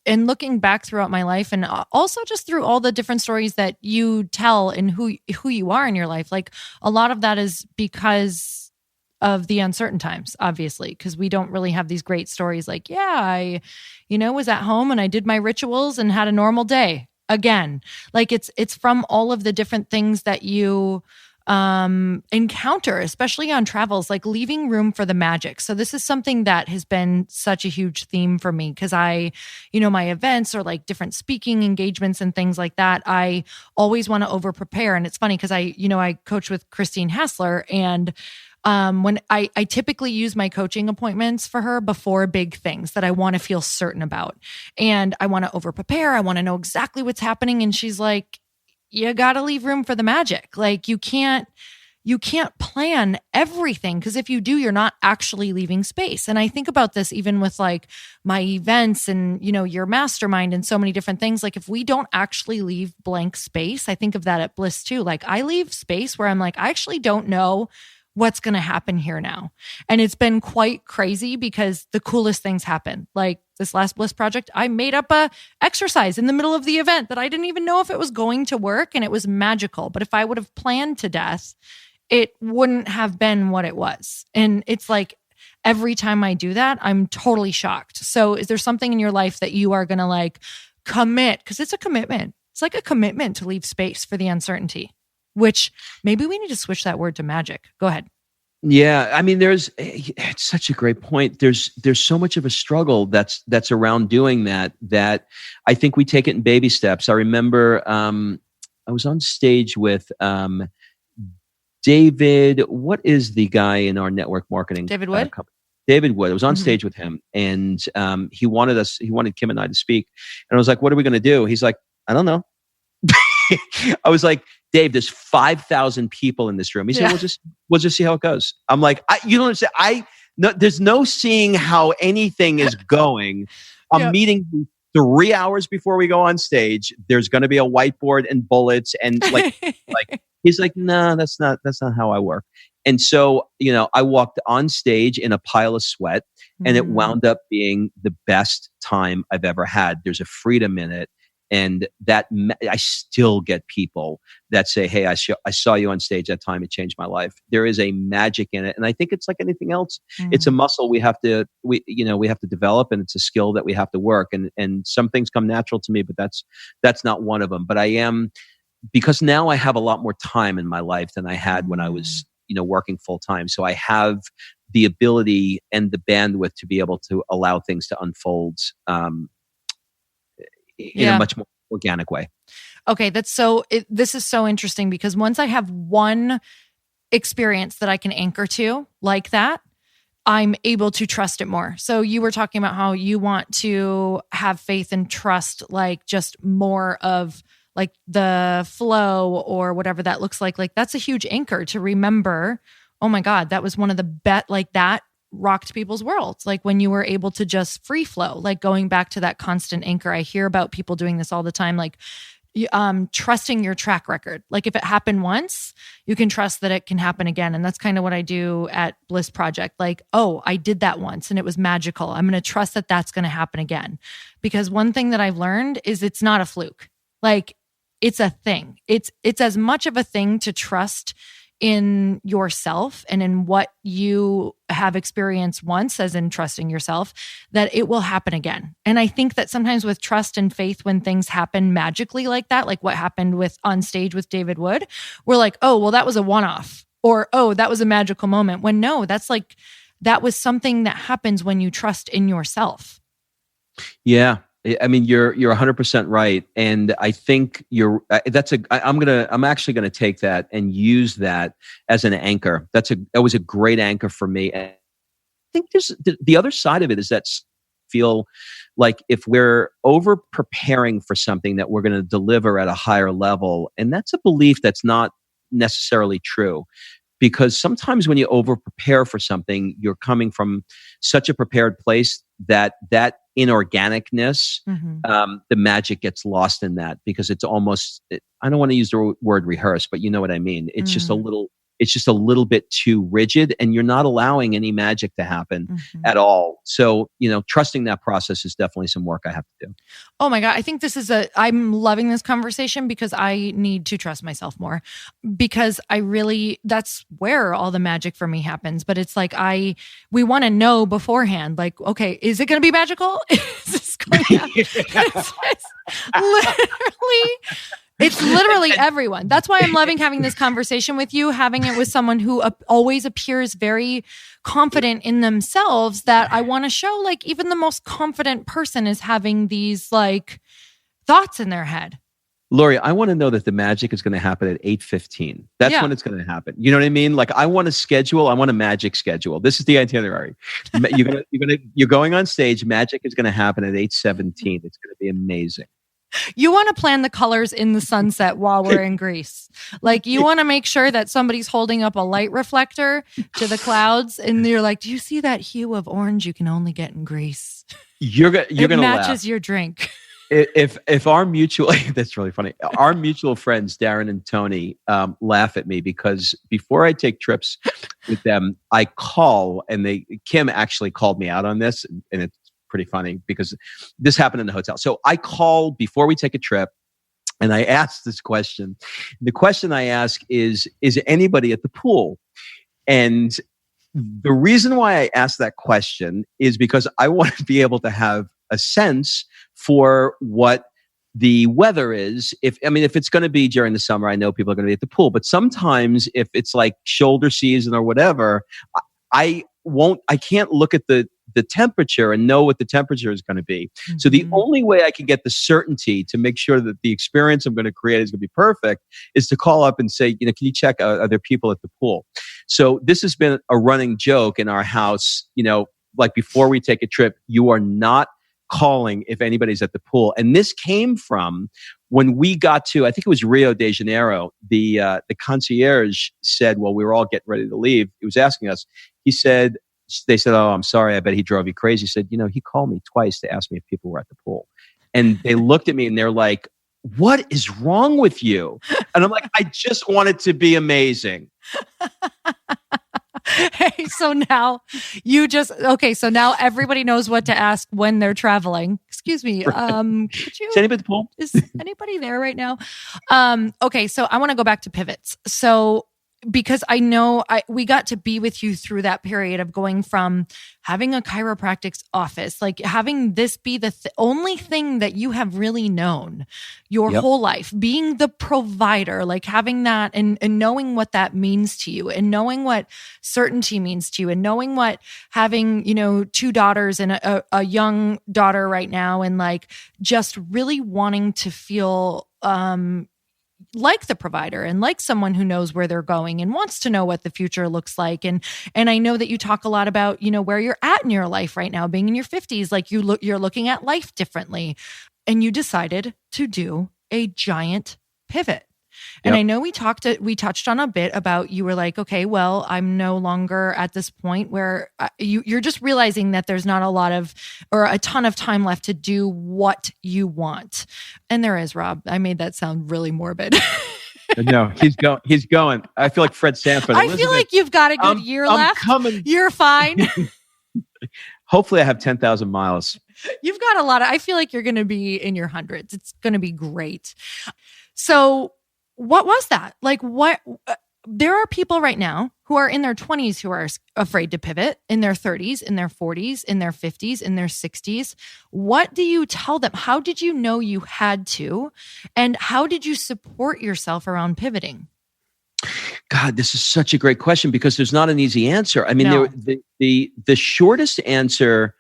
looking back throughout my life and also just through all the different stories that you tell and who you are in your life, like a lot of that is because of the uncertain times, obviously, because we don't really have these great stories like, I, was at home and I did my rituals and had a normal day again. Like it's from all of the different things that you encounter, especially on travels, like leaving room for the magic. So this is something that has been such a huge theme for me because my events or like different speaking engagements and things like that, I always want to over prepare. And it's funny because I coach with Christine Hassler and When I typically use my coaching appointments for her before big things that I want to feel certain about. And I want to over prepare. I want to know exactly what's happening. And she's like, you got to leave room for the magic. Like you can't plan everything, because if you do, you're not actually leaving space. And I think about this even with like my events and, your mastermind and so many different things. Like if we don't actually leave blank space, I think of that at Bliss too. Like I leave space where I'm like, I actually don't know what's going to happen here now. And it's been quite crazy because the coolest things happen. Like this last Bliss project, I made up a exercise in the middle of the event that I didn't even know if it was going to work, and it was magical. But if I would have planned to death, it wouldn't have been what it was. And it's like every time I do that, I'm totally shocked. So is there something in your life that you are going to like commit? Because it's a commitment. It's like a commitment to leave space for the uncertainty, which maybe we need to switch that word to magic. Go ahead. Yeah, I mean, it's such a great point. There's so much of a struggle that's around doing that I think we take it in baby steps. I remember I was on stage with David. What is the guy in our network marketing? David Wood. David Wood. I was on stage with him, and he wanted Kim and I to speak, and I was like, "What are we going to do?" He's like, "I don't know." I was like, Dave, there's 5,000 people in this room. He said, we'll just see how it goes. I'm like, you don't understand. There's no seeing how anything is going. I'm meeting you 3 hours before we go on stage. There's going to be a whiteboard and bullets. And like he's like, no, that's not how I work. And so, I walked on stage in a pile of sweat, and it wound up being the best time I've ever had. There's a freedom in it. And that I still get people that say, "Hey, I saw you on stage that time. It changed my life." There is a magic in it, and I think it's like anything else. It's a muscle we have to develop, and it's a skill that we have to work. And some things come natural to me, but that's not one of them. But I am, because now I have a lot more time in my life than I had when I was working full time. So I have the ability and the bandwidth to be able to allow things to unfold in a much more organic way. Okay, this is so interesting, because once I have one experience that I can anchor to like that, I'm able to trust it more. So you were talking about how you want to have faith and trust, like just more of like the flow or whatever that looks like. Like that's a huge anchor to remember. Oh my God, that was one of the like that rocked people's worlds. Like when you were able to just free flow, like going back to that constant anchor. I hear about people doing this all the time, like trusting your track record. Like if it happened once, you can trust that it can happen again. And that's kind of what I do at Bliss Project. Like, oh, I did that once and it was magical. I'm going to trust that that's going to happen again. Because one thing that I've learned is it's not a fluke. Like it's a thing. It's as much of a thing to trust in yourself and in what you have experienced once, as in trusting yourself, that it will happen again. And I think that sometimes with trust and faith, when things happen magically like that, like what happened with on stage with David Wood, we're like, oh, well, that was a one-off, or, oh, that was a magical moment. When no, that was something that happens when you trust in yourself. Yeah. I mean, you're 100% right. And I think I'm actually going to take that and use that as an anchor. That was a great anchor for me. And I think there's the other side of it is that feel like if we're over preparing for something that we're going to deliver at a higher level, and that's a belief that's not necessarily true. Because sometimes when you over prepare for something, you're coming from such a prepared place that inorganicness, the magic gets lost in that, because it's almost, I don't want to use the word rehearse, but you know what I mean. It's just a little bit too rigid, and you're not allowing any magic to happen at all. So, trusting that process is definitely some work I have to do. Oh my God. I think I'm loving this conversation because I need to trust myself more, because that's where all the magic for me happens. But it's like, we want to know beforehand, like, okay, is it going to be magical? Is this going to happen? It's literally everyone. That's why I'm loving having this conversation with you, having it with someone who always appears very confident in themselves, that I want to show, like, even the most confident person is having these like thoughts in their head. Lori, I want to know that the magic is going to happen at 8:15. That's when it's going to happen. You know what I mean? Like I want a magic schedule. This is the itinerary. You're going on stage. Magic is going to happen at 8:17. It's going to be amazing. You want to plan the colors in the sunset while we're in Greece. Like you want to make sure that somebody's holding up a light reflector to the clouds and you're like, do you see that hue of orange you can only get in Greece? You're going to laugh. It matches your drink. If our mutual, that's really funny. Our mutual friends, Darren and Tony, laugh at me because before I take trips with them, I call and Kim actually called me out on this, and it's pretty funny because this happened in the hotel. So I call before we take a trip and I ask this question. The question I ask is anybody at the pool? And the reason why I ask that question is because I want to be able to have a sense for what the weather is. If it's going to be during the summer, I know people are going to be at the pool, but sometimes if it's like shoulder season or whatever, I can't look at the temperature and know what the temperature is going to be. Mm-hmm. So the only way I can get the certainty to make sure that the experience I'm going to create is going to be perfect is to call up and say, can you check, are there people at the pool? So this has been a running joke in our house, like before we take a trip, you are not calling if anybody's at the pool. And this came from when we got to, I think it was Rio de Janeiro, the concierge said, well, we were all getting ready to leave. He was asking us, they said, oh, I'm sorry. I bet he drove you crazy. He said, he called me twice to ask me if people were at the pool. And they looked at me and they're like, what is wrong with you? And I'm like, I just want it to be amazing. Hey, so now so now everybody knows what to ask when they're traveling. Excuse me. Is anybody at the pool? Is anybody there right now? Okay, so I want to go back to pivots. So because I know we got to be with you through that period of going from having a chiropractics office, like having this be the only thing that you have really known your whole life, being the provider, like having that and knowing what that means to you and knowing what certainty means to you and knowing what having, 2 daughters and a young daughter right now and like just really wanting to feel, like the provider and like someone who knows where they're going and wants to know what the future looks like. And I know that you talk a lot about, where you're at in your life right now, being in your 50s, like you're looking at life differently. And you decided to do a giant pivot. And I know we touched on a bit about, you were like, okay, well, I'm no longer at this point where you're just realizing that there's not a ton of time left to do what you want. And there is, Rob. I made that sound really morbid. No, he's going. I feel like Fred Sanford. I feel like you've got a good year left. Coming. You're fine. Hopefully I have 10,000 miles. You've got I feel like you're going to be in your hundreds. It's going to be great. So what was that? Like there are people right now who are in their 20s who are afraid to pivot, in their 30s, in their 40s, in their 50s, in their 60s. What do you tell them? How did you know you had to? And how did you support yourself around pivoting? God, this is such a great question because there's not an easy answer. I mean, No. the shortest answer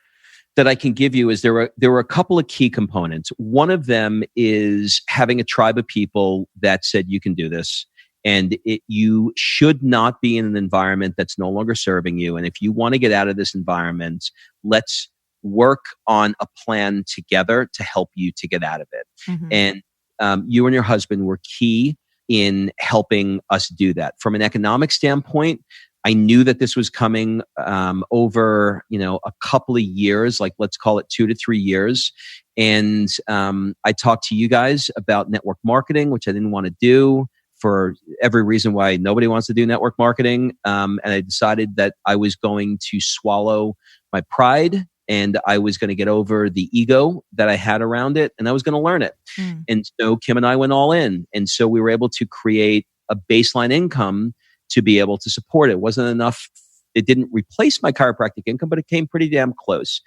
that I can give you is there were a couple of key components. One of them is having a tribe of people that said you can do this, and you should not be in an environment that's no longer serving you. And if you want to get out of this environment, let's work on a plan together to help you to get out of it. Mm-hmm. And you and your husband were key in helping us do that. From an economic standpoint, I knew that this was coming over, a couple of years, like let's call it 2 to 3 years. And I talked to you guys about network marketing, which I didn't want to do for every reason why nobody wants to do network marketing. And I decided that I was going to swallow my pride and I was going to get over the ego that I had around it and I was going to learn it. Mm. And so Kim and I went all in. And so we were able to create a baseline income to be able to support it. It wasn't enough. It didn't replace my chiropractic income, but it came pretty damn close.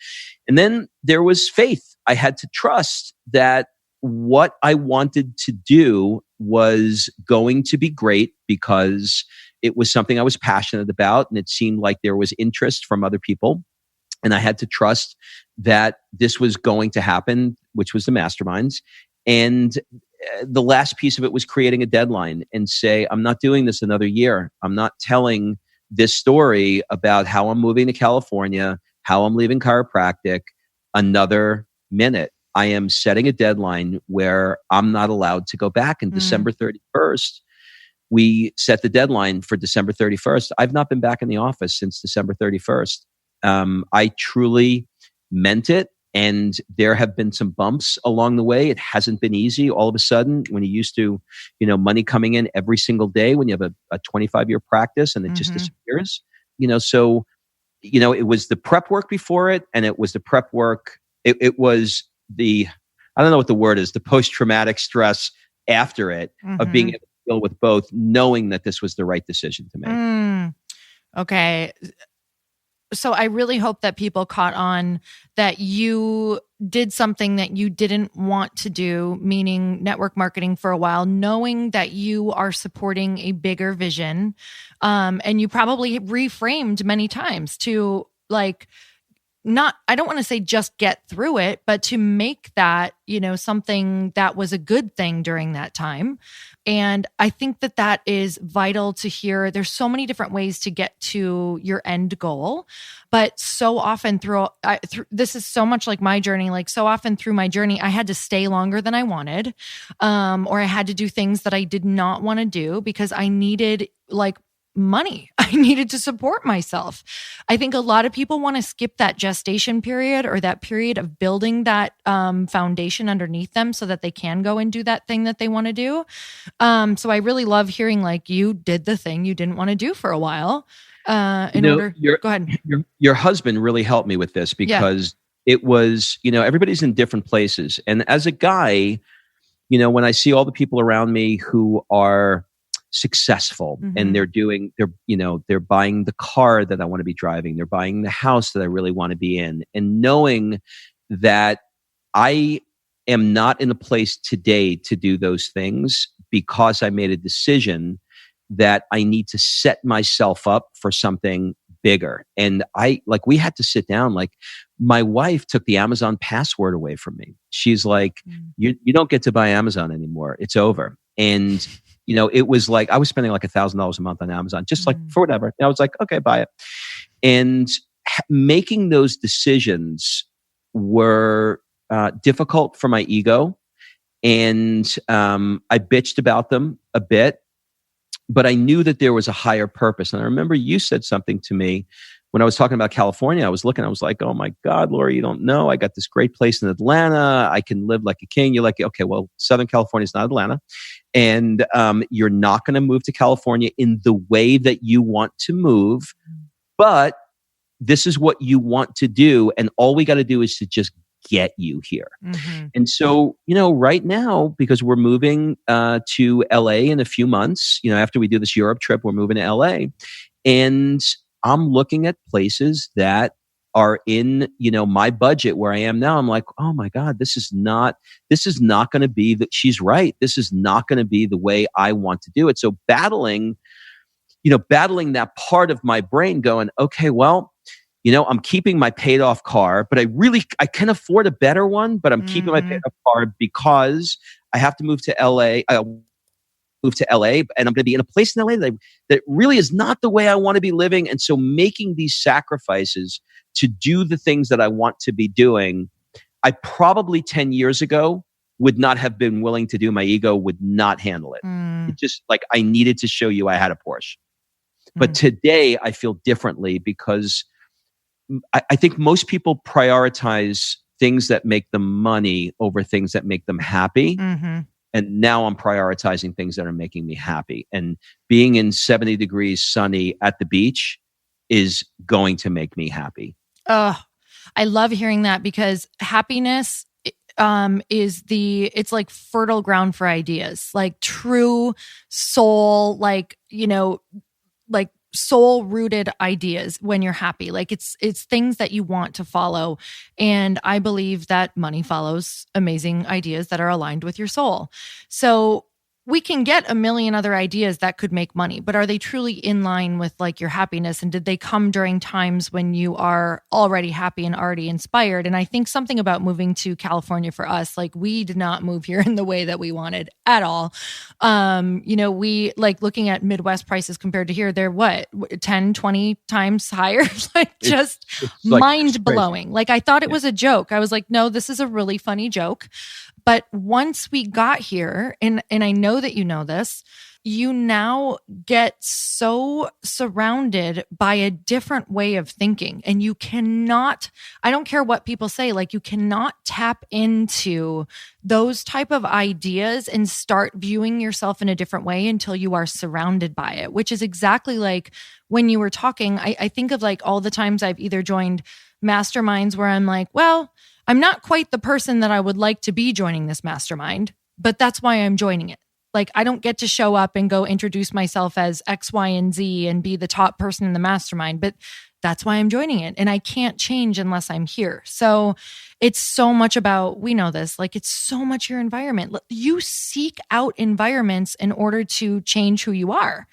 And then there was faith. I had to trust that what I wanted to do was going to be great because it was something I was passionate about and it seemed like there was interest from other people. And I had to trust that this was going to happen, which was the masterminds. And the last piece of it was creating a deadline and say, I'm not doing this another year. I'm not telling this story about how I'm moving to California, how I'm leaving chiropractic another minute. I am setting a deadline where I'm not allowed to go back. And December 31st, we set the deadline for December 31st. I've not been back in the office since December 31st. I truly meant it. And there have been some bumps along the way. It hasn't been easy. All of a sudden, when you used to, money coming in every single day, when you have a 25-year practice and it just disappears, so, it was the prep work before it. And it was the prep work. It was I don't know what the word is, the post-traumatic stress after it of being able to deal with both, knowing that this was the right decision to make. Okay. So I really hope that people caught on that you did something that you didn't want to do, meaning network marketing for a while, knowing that you are supporting a bigger vision. And you probably reframed many times to I don't want to say just get through it, but to make that, something that was a good thing during that time. And I think that is vital to hear. There's so many different ways to get to your end goal, but so often this is so much like my journey, so often through my journey, I had to stay longer than I wanted, or I had to do things that I did not want to do because I needed money. I needed to support myself. I think a lot of people want to skip that gestation period or that period of building that foundation underneath them so that they can go and do that thing that they want to do. So I really love hearing you did the thing you didn't want to do for a while. Go ahead. Your husband really helped me with this because it was, everybody's in different places. And as a guy, when I see all the people around me who are successful and they're buying the car that I want to be driving, they're buying the house that I really want to be in, and knowing that I am not in a place today to do those things because I made a decision that I need to set myself up for something bigger. And we had to sit down, my wife took the Amazon password away from me. She's like, you don't get to buy Amazon anymore. It's over. And it was I was spending $1,000 a month on Amazon, just for whatever. And I was like, okay, buy it. And making those decisions were difficult for my ego. And I bitched about them a bit, but I knew that there was a higher purpose. And I remember you said something to me when I was talking about California. I was like, oh my God, Lori, you don't know. I got this great place in Atlanta. I can live like a king. You're like, okay, well, Southern California is not Atlanta. And you're not going to move to California in the way that you want to move. But this is what you want to do. And all we got to do is to just get you here. And so, right now, because we're moving to LA in a few months, after we do this Europe trip, we're moving to LA. And I'm looking at places that are in, my budget where I am now. I'm like, oh my God, this is not going to be that. She's right. This is not going to be the way I want to do it. So battling that part of my brain going, okay, well, I'm keeping my paid off car, but I can afford a better one, but I'm keeping my paid off car because I have to move to LA. Move to LA, and I'm going to be in a place in LA that really is not the way I want to be living. And so making these sacrifices to do the things that I want to be doing, I probably 10 years ago would not have been willing to do. My ego would not handle it. It just I needed to show you I had a Porsche. But today I feel differently because I think most people prioritize things that make them money over things that make them happy. And now I'm prioritizing things that are making me happy. And being in 70 degrees sunny at the beach is going to make me happy. I love hearing that because happiness it's fertile ground for ideas, true soul, soul rooted ideas when you're happy. It's things that you want to follow. And I believe that money follows amazing ideas that are aligned with your soul. So we can get a million other ideas that could make money, but are they truly in line with like your happiness? And did they come during times when you are already happy and already inspired? And I think something about moving to California for us, like we did not move here in the way that we wanted at all. We like looking at Midwest prices compared to here, they're what, 10, 20 times higher? Like just it's like mind blowing. Like I thought it was a joke. I was like, no, this is a really funny joke. But once we got here, and I know that you know this, you now get so surrounded by a different way of thinking. And you cannot, I don't care what people say, like you cannot tap into those type of ideas and start viewing yourself in a different way until you are surrounded by it, which is exactly like when you were talking. I think of like all the times I've either joined masterminds where I'm like, well, I'm not quite the person that I would like to be joining this mastermind, but that's why I'm joining it. Like, I don't get to show up and go introduce myself as X, Y, and Z and be the top person in the mastermind, but that's why I'm joining it. And I can't change unless I'm here. So it's so much about, we know this, like it's so much your environment. You seek out environments in order to change who you are,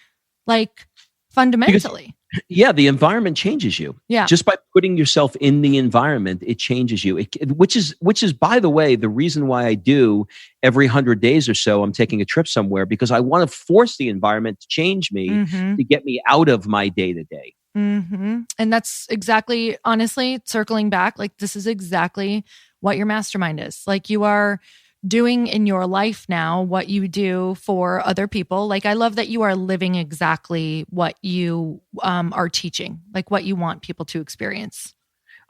like fundamentally. Yeah, the environment changes you. Yeah. Just by putting yourself in the environment, it changes you. Which is, by the way, the reason why I do every 100 days or so, I'm taking a trip somewhere because I want to force the environment to change me to get me out of my day to day. And that's exactly, honestly, circling back, like this is exactly what your mastermind is. Like you are doing in your life now what you do for other people. Like I love that you are living exactly what you are teaching, like what you want people to experience.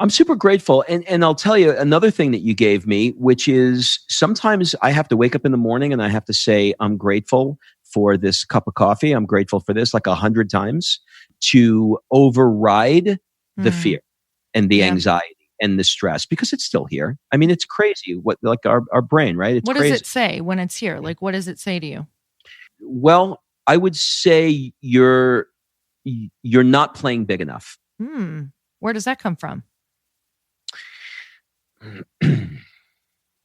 I'm super grateful. And I'll tell you another thing that you gave me, which is sometimes I have to wake up in the morning and I have to say, I'm grateful for this cup of coffee. I'm grateful for this like 100 times to override the fear and the anxiety and the stress, because it's still here. I mean, it's crazy what, like our brain, right? It's what crazy. Does it say when it's here? Like, what does it say to you? Well, I would say you're not playing big enough. Where does that come from? Where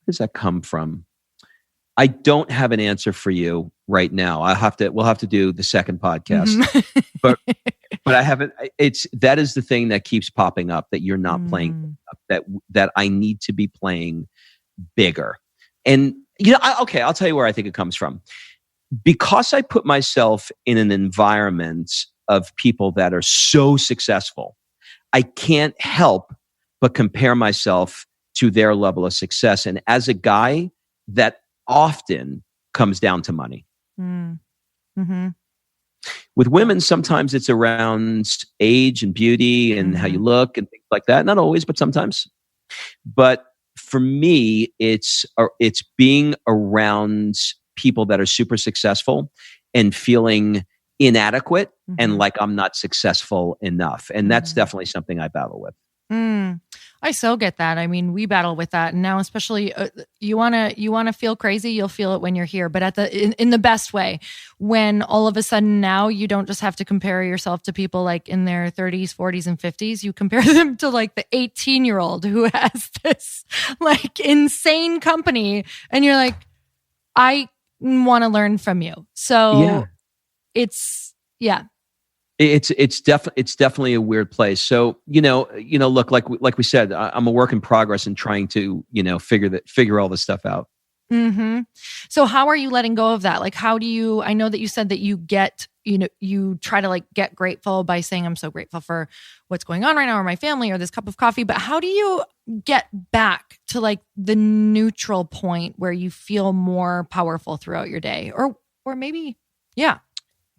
does that come from? I don't have an answer for you right now. We'll have to do the second podcast, but I haven't. That is the thing that keeps popping up, that you're not playing up, that I need to be playing bigger. And I'll tell you where I think it comes from. Because I put myself in an environment of people that are so successful, I can't help but compare myself to their level of success. And as a guy, that often comes down to money. With women, sometimes it's around age and beauty and how you look and things like that. Not always, but sometimes. But for me, it's being around people that are super successful and feeling inadequate and like I'm not successful enough. And that's definitely something I battle with. I so get that. I mean, we battle with that. And now, especially you want to feel crazy, you'll feel it when you're here, but in the best way, when all of a sudden now you don't just have to compare yourself to people like in their 30s, 40s, and 50s. You compare them to like the 18-year-old who has this like insane company. And you're like, I want to learn from you. So it's definitely a weird place. So, look, like we said, I'm a work in progress and trying to, figure all this stuff out. So how are you letting go of that? Like, how do you, I know that you said that you try to like get grateful by saying, I'm so grateful for what's going on right now or my family or this cup of coffee, but how do you get back to like the neutral point where you feel more powerful throughout your day or maybe,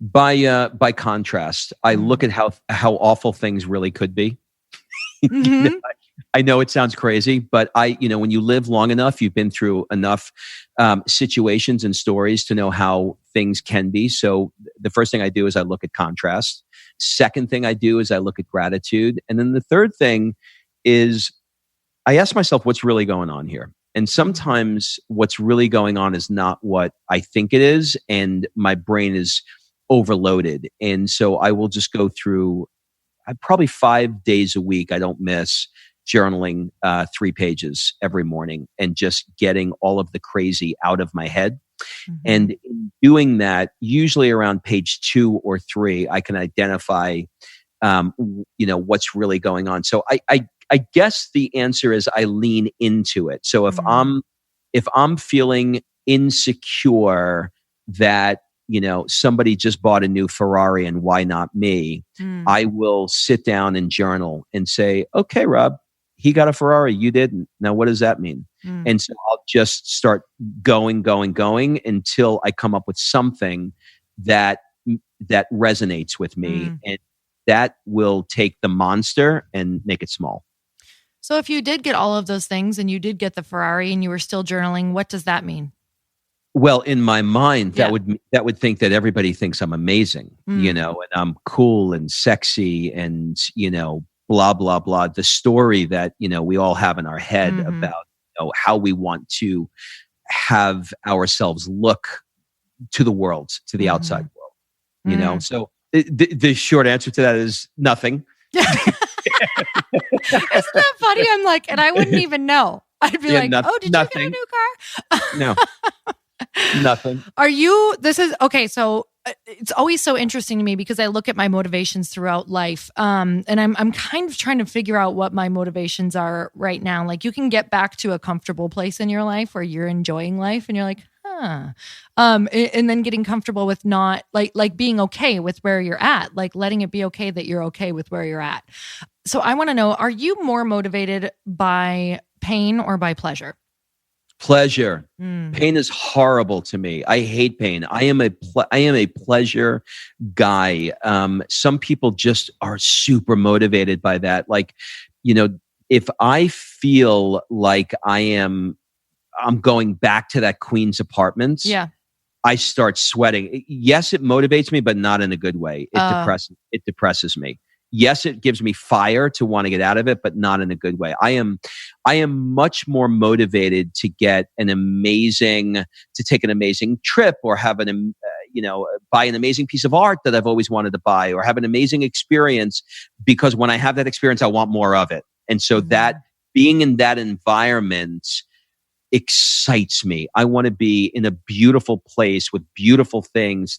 By contrast, I look at how awful things really could be. I know it sounds crazy, but when you live long enough, you've been through enough situations and stories to know how things can be. So the first thing I do is I look at contrast. Second thing I do is I look at gratitude. And then the third thing is I ask myself, what's really going on here? And sometimes what's really going on is not what I think it is. And my brain is overloaded. And so I will just go through probably 5 days a week. I don't miss journaling 3 pages every morning and just getting all of the crazy out of my head And in doing that, usually around page 2 or 3, I can identify, what's really going on. So I guess the answer is I lean into it. So if I'm feeling insecure that, somebody just bought a new Ferrari and why not me? I will sit down and journal and say, okay, Rob, he got a Ferrari, you didn't. Now, what does that mean? And so I'll just start going until I come up with something that resonates with me. And that will take the monster and make it small. So if you did get all of those things and you did get the Ferrari and you were still journaling, what does that mean? Well, in my mind, that would think that everybody thinks I'm amazing, and I'm cool and sexy and, blah, blah, blah. The story that, we all have in our head about, how we want to have ourselves look to the world, to the outside world, So the short answer to that is nothing. Isn't that funny? I'm like, and I wouldn't even know. I'd be like, oh, did you get a new car? No. Nothing. So it's always so interesting to me because I look at my motivations throughout life. And I'm kind of trying to figure out what my motivations are right now. Like you can get back to a comfortable place in your life where you're enjoying life and you're like, and then getting comfortable with not like being okay with where you're at, like letting it be okay that you're okay with where you're at. So I want to know, are you more motivated by pain or by pleasure? Pleasure. Pain is horrible to me. I hate pain. I am a pleasure guy. Some people just are super motivated by that. Like, if I feel like I'm going back to that Queen's apartments. Yeah. I start sweating. Yes, it motivates me, but not in a good way. It depresses me. Yes, it gives me fire to want to get out of it, but not in a good way. I am much more motivated to take an amazing trip or have buy an amazing piece of art that I've always wanted to buy or have an amazing experience, because when I have that experience, I want more of it. And so that being in that environment excites me. I want to be in a beautiful place with beautiful things,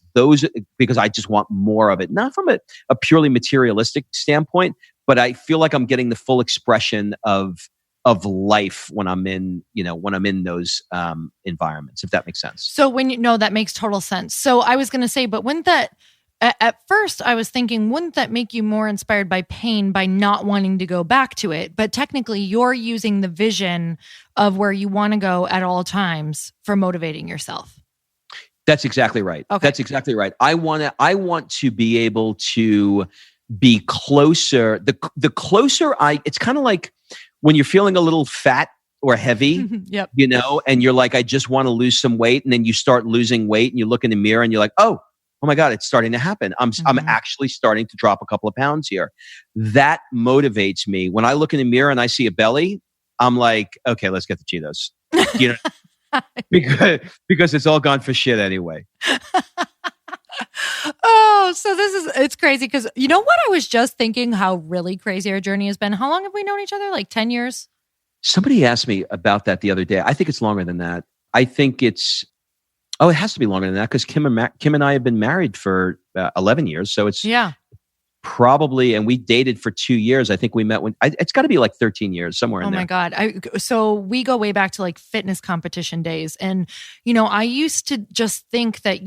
because I just want more of it. Not from a purely materialistic standpoint, but I feel like I'm getting the full expression of life when I'm in those environments, if that makes sense. So that makes total sense. So I was going to say, but wouldn't that, at first I was thinking, wouldn't that make you more inspired by pain by not wanting to go back to it? But technically you're using the vision of where you want to go at all times for motivating yourself. That's exactly right. Okay. That's exactly right. I want to be able to be closer. The closer it's kind of like when you're feeling a little fat or heavy, yep. And you're like, I just want to lose some weight. And then you start losing weight and you look in the mirror and you're like, oh my God, it's starting to happen. I'm actually starting to drop a couple of pounds here. That motivates me. When I look in the mirror and I see a belly, I'm like, okay, let's get the Cheetos. Because it's all gone for shit anyway. Oh, so it's crazy because you know what? I was just thinking how really crazy our journey has been. How long have we known each other? Like 10 years? Somebody asked me about that the other day. I think it's longer than that. I think it has to be longer than that because Kim and I have been married for 11 years. So it's probably, and we dated for 2 years. I think we met it's got to be like 13 years, somewhere in there. Oh my God. So we go way back to like fitness competition days. And, I used to just think that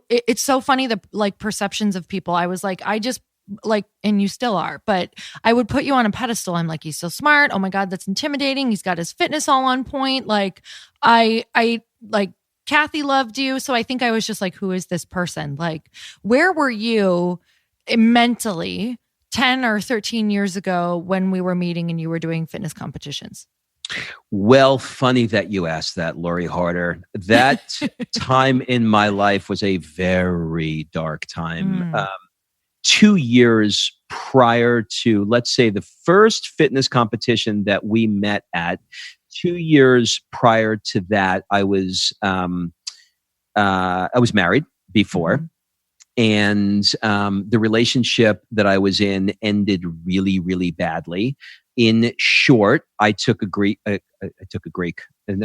it's so funny, the like perceptions of people. I was like, and you still are, but I would put you on a pedestal. I'm like, he's so smart. Oh my God, that's intimidating. He's got his fitness all on point. Like I like Kathy loved you. So I think I was just like, who is this person? Like, where were you mentally 10 or 13 years ago when we were meeting and you were doing fitness competitions? Well, funny that you asked that, Lori Harder. That time in my life was a very dark time. 2 years prior to, let's say, the first fitness competition that we met at, 2 years prior to that, I was married before. And the relationship that I was in ended really, really badly. In short, I took a Greek. No,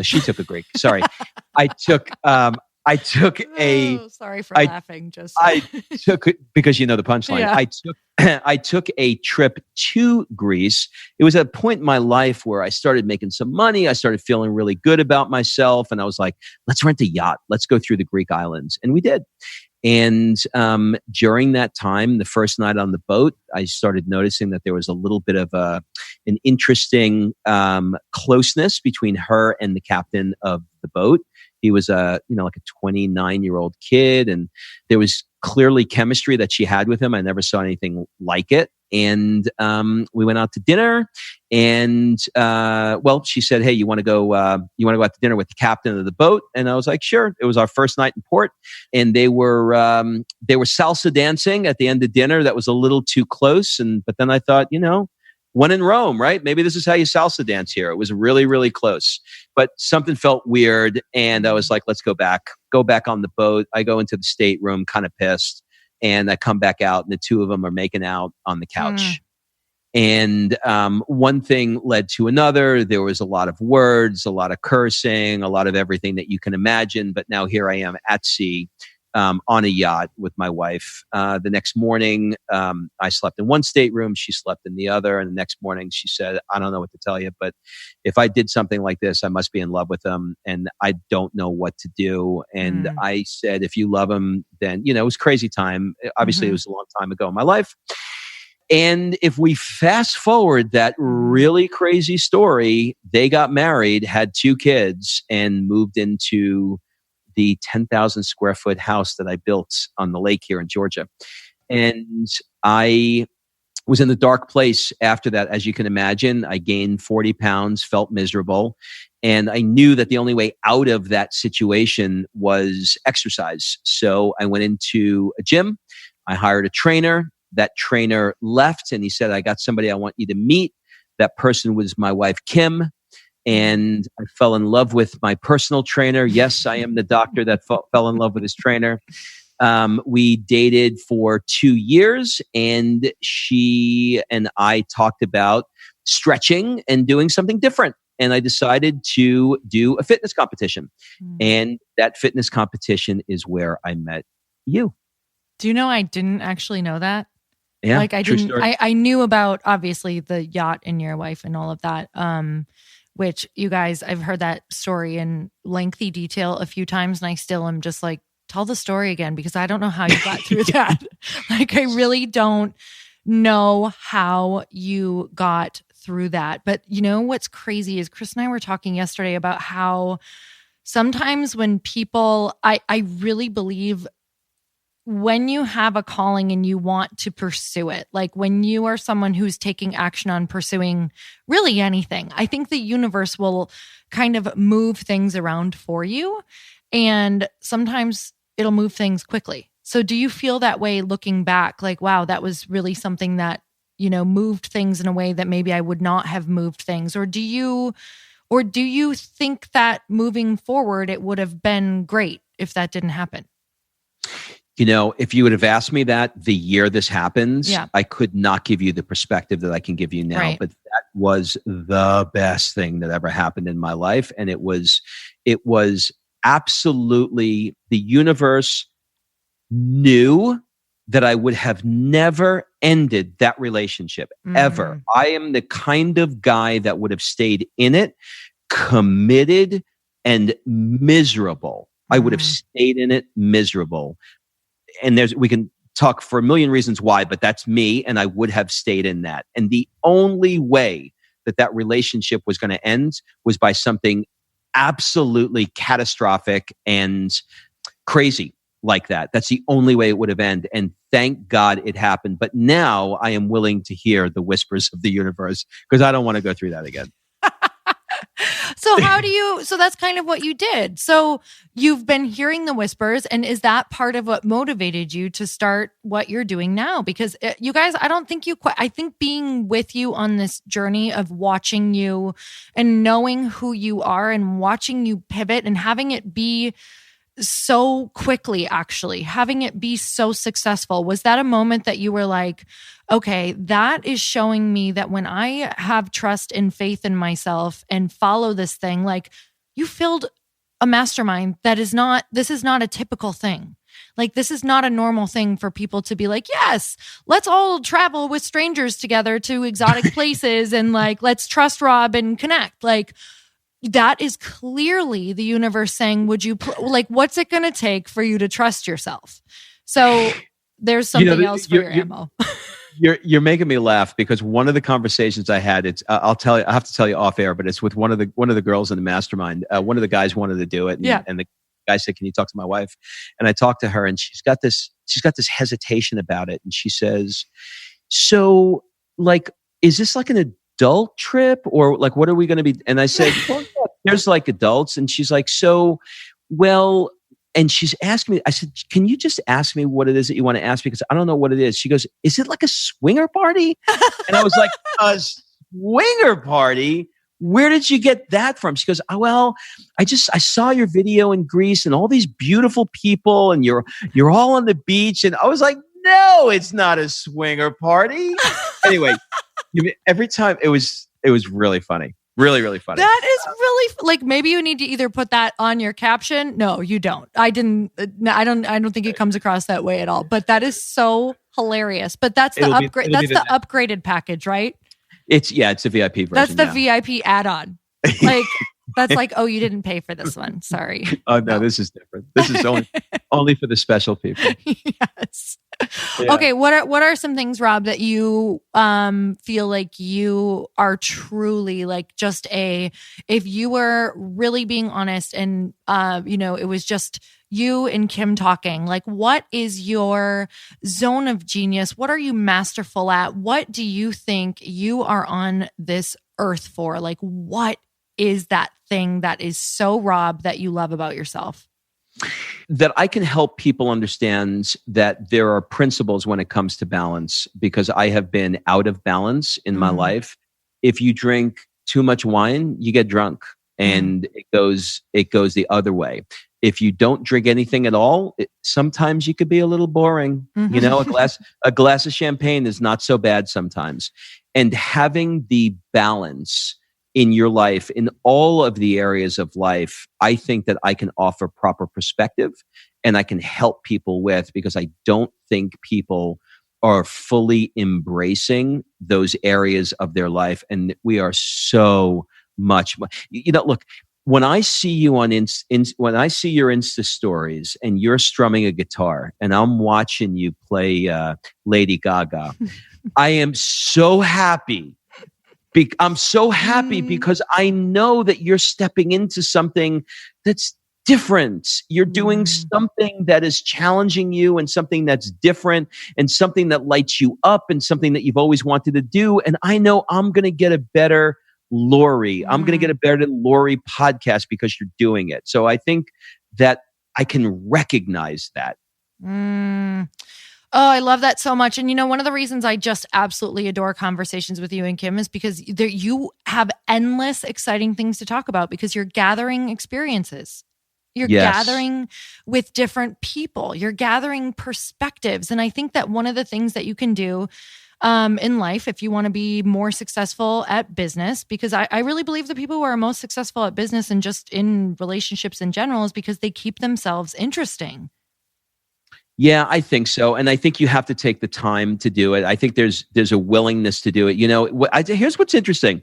she took a Greek. Sorry, I took I took Oh, sorry for I laughing. Just I took because you know the punchline. Yeah. I took a trip to Greece. It was a point in my life where I started making some money. I started feeling really good about myself, and I was like, "Let's rent a yacht. Let's go through the Greek islands." And we did. And during that time, the first night on the boat, I started noticing that there was a little bit of an interesting closeness between her and the captain of the boat. He was like a 29-year-old kid, and there was clearly chemistry that she had with him. I never saw anything like it. And we went out to dinner, and she said, "Hey, you want to go? You want to go out to dinner with the captain of the boat?" And I was like, "Sure." It was our first night in port, and they were salsa dancing at the end of dinner. That was a little too close, but then I thought, when in Rome, right? Maybe this is how you salsa dance here. It was really, really close, but something felt weird, and I was like, "Let's go back on the boat." I go into the stateroom, kind of pissed. And I come back out, and the two of them are making out on the couch. And one thing led to another. There was a lot of words, a lot of cursing, a lot of everything that you can imagine. But now here I am at sea on a yacht with my wife. The next morning, I slept in one stateroom. She slept in the other. And the next morning, she said, "I don't know what to tell you, but if I did something like this, I must be in love with him. And I don't know what to do." And I said, "If you love him, then," it was crazy time. Obviously, it was a long time ago in my life. And if we fast forward that really crazy story, they got married, had 2 kids, and moved into the 10,000 square foot house that I built on the lake here in Georgia. And I was in the dark place after that. As you can imagine, I gained 40 pounds, felt miserable. And I knew that the only way out of that situation was exercise. So I went into a gym. I hired a trainer. That trainer left, and he said, "I got somebody I want you to meet." That person was my wife, Kim. And I fell in love with my personal trainer. Yes, I am the doctor that fell in love with his trainer. We dated for 2 years, and she and I talked about stretching and doing something different. And I decided to do a fitness competition. And that fitness competition is where I met you. Do you know I didn't actually know that? Yeah, like I true didn't. story. I knew about obviously the yacht and your wife and all of that. Which you guys, I've heard that story in lengthy detail a few times, and I still am just like, tell the story again, because I don't know how you got through that. Like, I really don't know how you got through that. But you know what's crazy is Chris and I were talking yesterday about how sometimes when people, I really believe when you have a calling and you want to pursue it, like when you are someone who's taking action on pursuing really anything, I think the universe will kind of move things around for you. And sometimes it'll move things quickly. So do you feel that way looking back? Like, wow, that was really something that, moved things in a way that maybe I would not have moved things? Or do you think that moving forward, it would have been great if that didn't happen? If you would have asked me that the year this happens, Yeah. I could not give you the perspective that I can give you now. Right. But that was the best thing that ever happened in my life. And it was absolutely, the universe knew that I would have never ended that relationship ever. I am the kind of guy that would have stayed in it, committed and miserable. I would have stayed in it miserable. And we can talk for a million reasons why, but that's me, and I would have stayed in that. And the only way that relationship was going to end was by something absolutely catastrophic and crazy like that. That's the only way it would have ended. And thank God it happened. But now I am willing to hear the whispers of the universe, because I don't want to go through that again. So that's kind of what you did. So you've been hearing the whispers, and is that part of what motivated you to start what you're doing now? Because you guys, I think being with you on this journey of watching you and knowing who you are and watching you pivot and having it be so quickly, actually having it be so successful. Was that a moment that you were like, okay, that is showing me that when I have trust and faith in myself and follow this thing, like you filled a mastermind this is not a typical thing. Like, this is not a normal thing for people to be like, yes, let's all travel with strangers together to exotic places and like, let's trust Rob and connect. Like, that is clearly the universe saying, what's it going to take for you to trust yourself? So there's something else for your ammo. You're making me laugh because one of the conversations I had, I have to tell you off air, but it's with one of the girls in the mastermind. One of the guys wanted to do it. And the guy said, can you talk to my wife? And I talked to her, and she's got this hesitation about it. And she says, so like, is this like an adult trip, or like, what are we going to be? And I said, well, yeah, there's like adults. And she's like, and she's asking me, I said, can you just ask me what it is that you want to ask me? Because I don't know what it is. She goes, is it like a swinger party? And I was like, a swinger party? Where did you get that from? She goes, oh, well, I saw your video in Greece and all these beautiful people and you're all on the beach. And I was like, no, it's not a swinger party. Anyway, every time it was really funny. Really, really funny. That is really like, maybe you need to either put that on your caption. No, you don't. I don't think it comes across that way at all. But that is so hilarious. But that's the upgrade. That's the upgraded package, right? It's a VIP version. That's the VIP add-on. Like, that's like, oh, you didn't pay for this one. Sorry. Oh no, this is different. This is only for the special people. Yes. Yeah. Okay. What are some things, Rob, that you feel like you are truly like just if you were really being honest and it was just you and Kim talking, like, what is your zone of genius? What are you masterful at? What do you think you are on this earth for? Like, what is that thing that is so Rob that you love about yourself? That I can help people understand that there are principles when it comes to balance, because I have been out of balance in my life. If you drink too much wine, you get drunk, and it goes the other way. If you don't drink anything at all, sometimes you could be a little boring. A glass of champagne is not so bad sometimes. And having the balance in your life, in all of the areas of life, I think that I can offer proper perspective and I can help people with, because I don't think people are fully embracing those areas of their life. And we are so much, look, when I see you when I see your Insta stories and you're strumming a guitar and I'm watching you play Lady Gaga, I am so happy. I'm so happy because I know that you're stepping into something that's different. You're doing something that is challenging you and something that's different and something that lights you up and something that you've always wanted to do. And I know I'm going to get a better Lori. I'm going to get a better Lori podcast because you're doing it. So I think that I can recognize that. Oh, I love that so much. And one of the reasons I just absolutely adore conversations with you and Kim is because you have endless exciting things to talk about, because you're gathering experiences. You're gathering with different people. You're gathering perspectives. And I think that one of the things that you can do in life, if you want to be more successful at business, because I really believe the people who are most successful at business and just in relationships in general is because they keep themselves interesting. Yeah, I think so. And I think you have to take the time to do it. I think there's a willingness to do it. Here's what's interesting.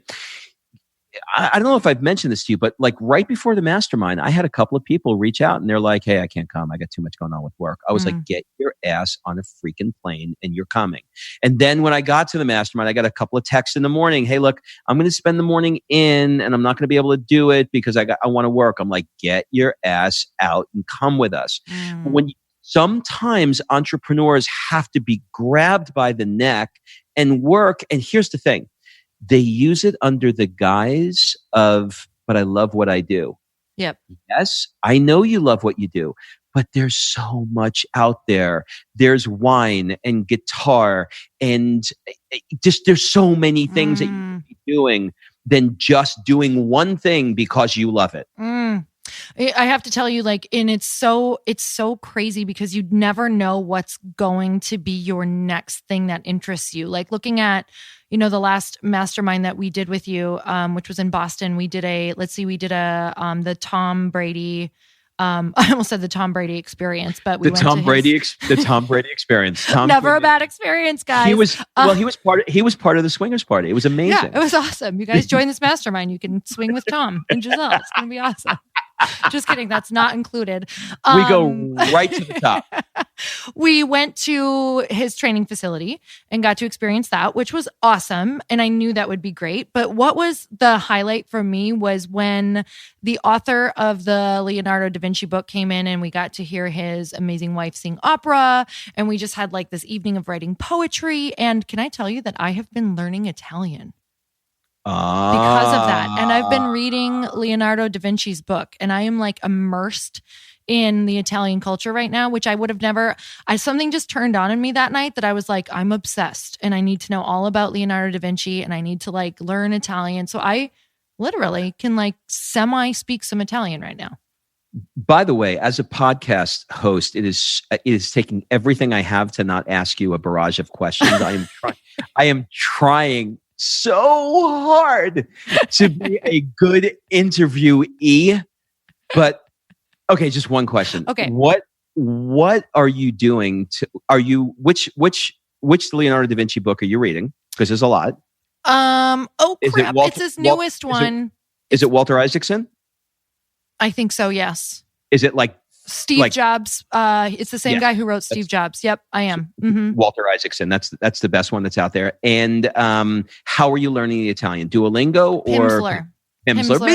I don't know if I've mentioned this to you, but like right before the mastermind, I had a couple of people reach out and they're like, hey, I can't come. I got too much going on with work. I was like, get your ass on a freaking plane and you're coming. And then when I got to the mastermind, I got a couple of texts in the morning. Hey, look, I'm going to spend the morning in and I'm not going to be able to do it because I want to work. I'm like, get your ass out and come with us. Sometimes entrepreneurs have to be grabbed by the neck and work. And here's the thing. They use it under the guise of, but I love what I do. Yep. Yes, I know you love what you do, but there's so much out there. There's wine and guitar and just there's so many things that you can be doing than just doing one thing because you love it. I have to tell you, like, and it's so crazy because you never know what's going to be your next thing that interests you. Like looking at, the last mastermind that we did with you, which was in Boston, we did the Tom Brady, I almost said the Tom Brady experience, but we the Tom Brady experience. Never a bad experience, guys. He was part of the swingers party. It was amazing. Yeah, it was awesome. You guys join this mastermind. You can swing with Tom and Giselle. It's going to be awesome. Just kidding. That's not included. We go right to the top. We went to his training facility and got to experience that, which was awesome. And I knew that would be great. But what was the highlight for me was when the author of the Leonardo da Vinci book came in and we got to hear his amazing wife sing opera. And we just had like this evening of writing poetry. And can I tell you that I have been learning Italian? Because of that. And I've been reading Leonardo da Vinci's book and I am like immersed in the Italian culture right now, which I would have never, something just turned on in me that night that I was like, I'm obsessed and I need to know all about Leonardo da Vinci and I need to like learn Italian. So I literally can like semi-speak some Italian right now. By the way, as a podcast host, it is taking everything I have to not ask you a barrage of questions. I am trying so hard to be a good interviewee, but okay, just one question. Okay, what are you doing? Which Leonardo da Vinci book are you reading? Because there's a lot. Crap! It's his newest one. Is it Walter Isaacson? I think so. Yes. Is it like Steve Jobs? It's the same guy who wrote Steve Jobs. Yep, I am. Mm-hmm. Walter Isaacson. That's the best one that's out there. And how are you learning the Italian? Duolingo or Pimsleur?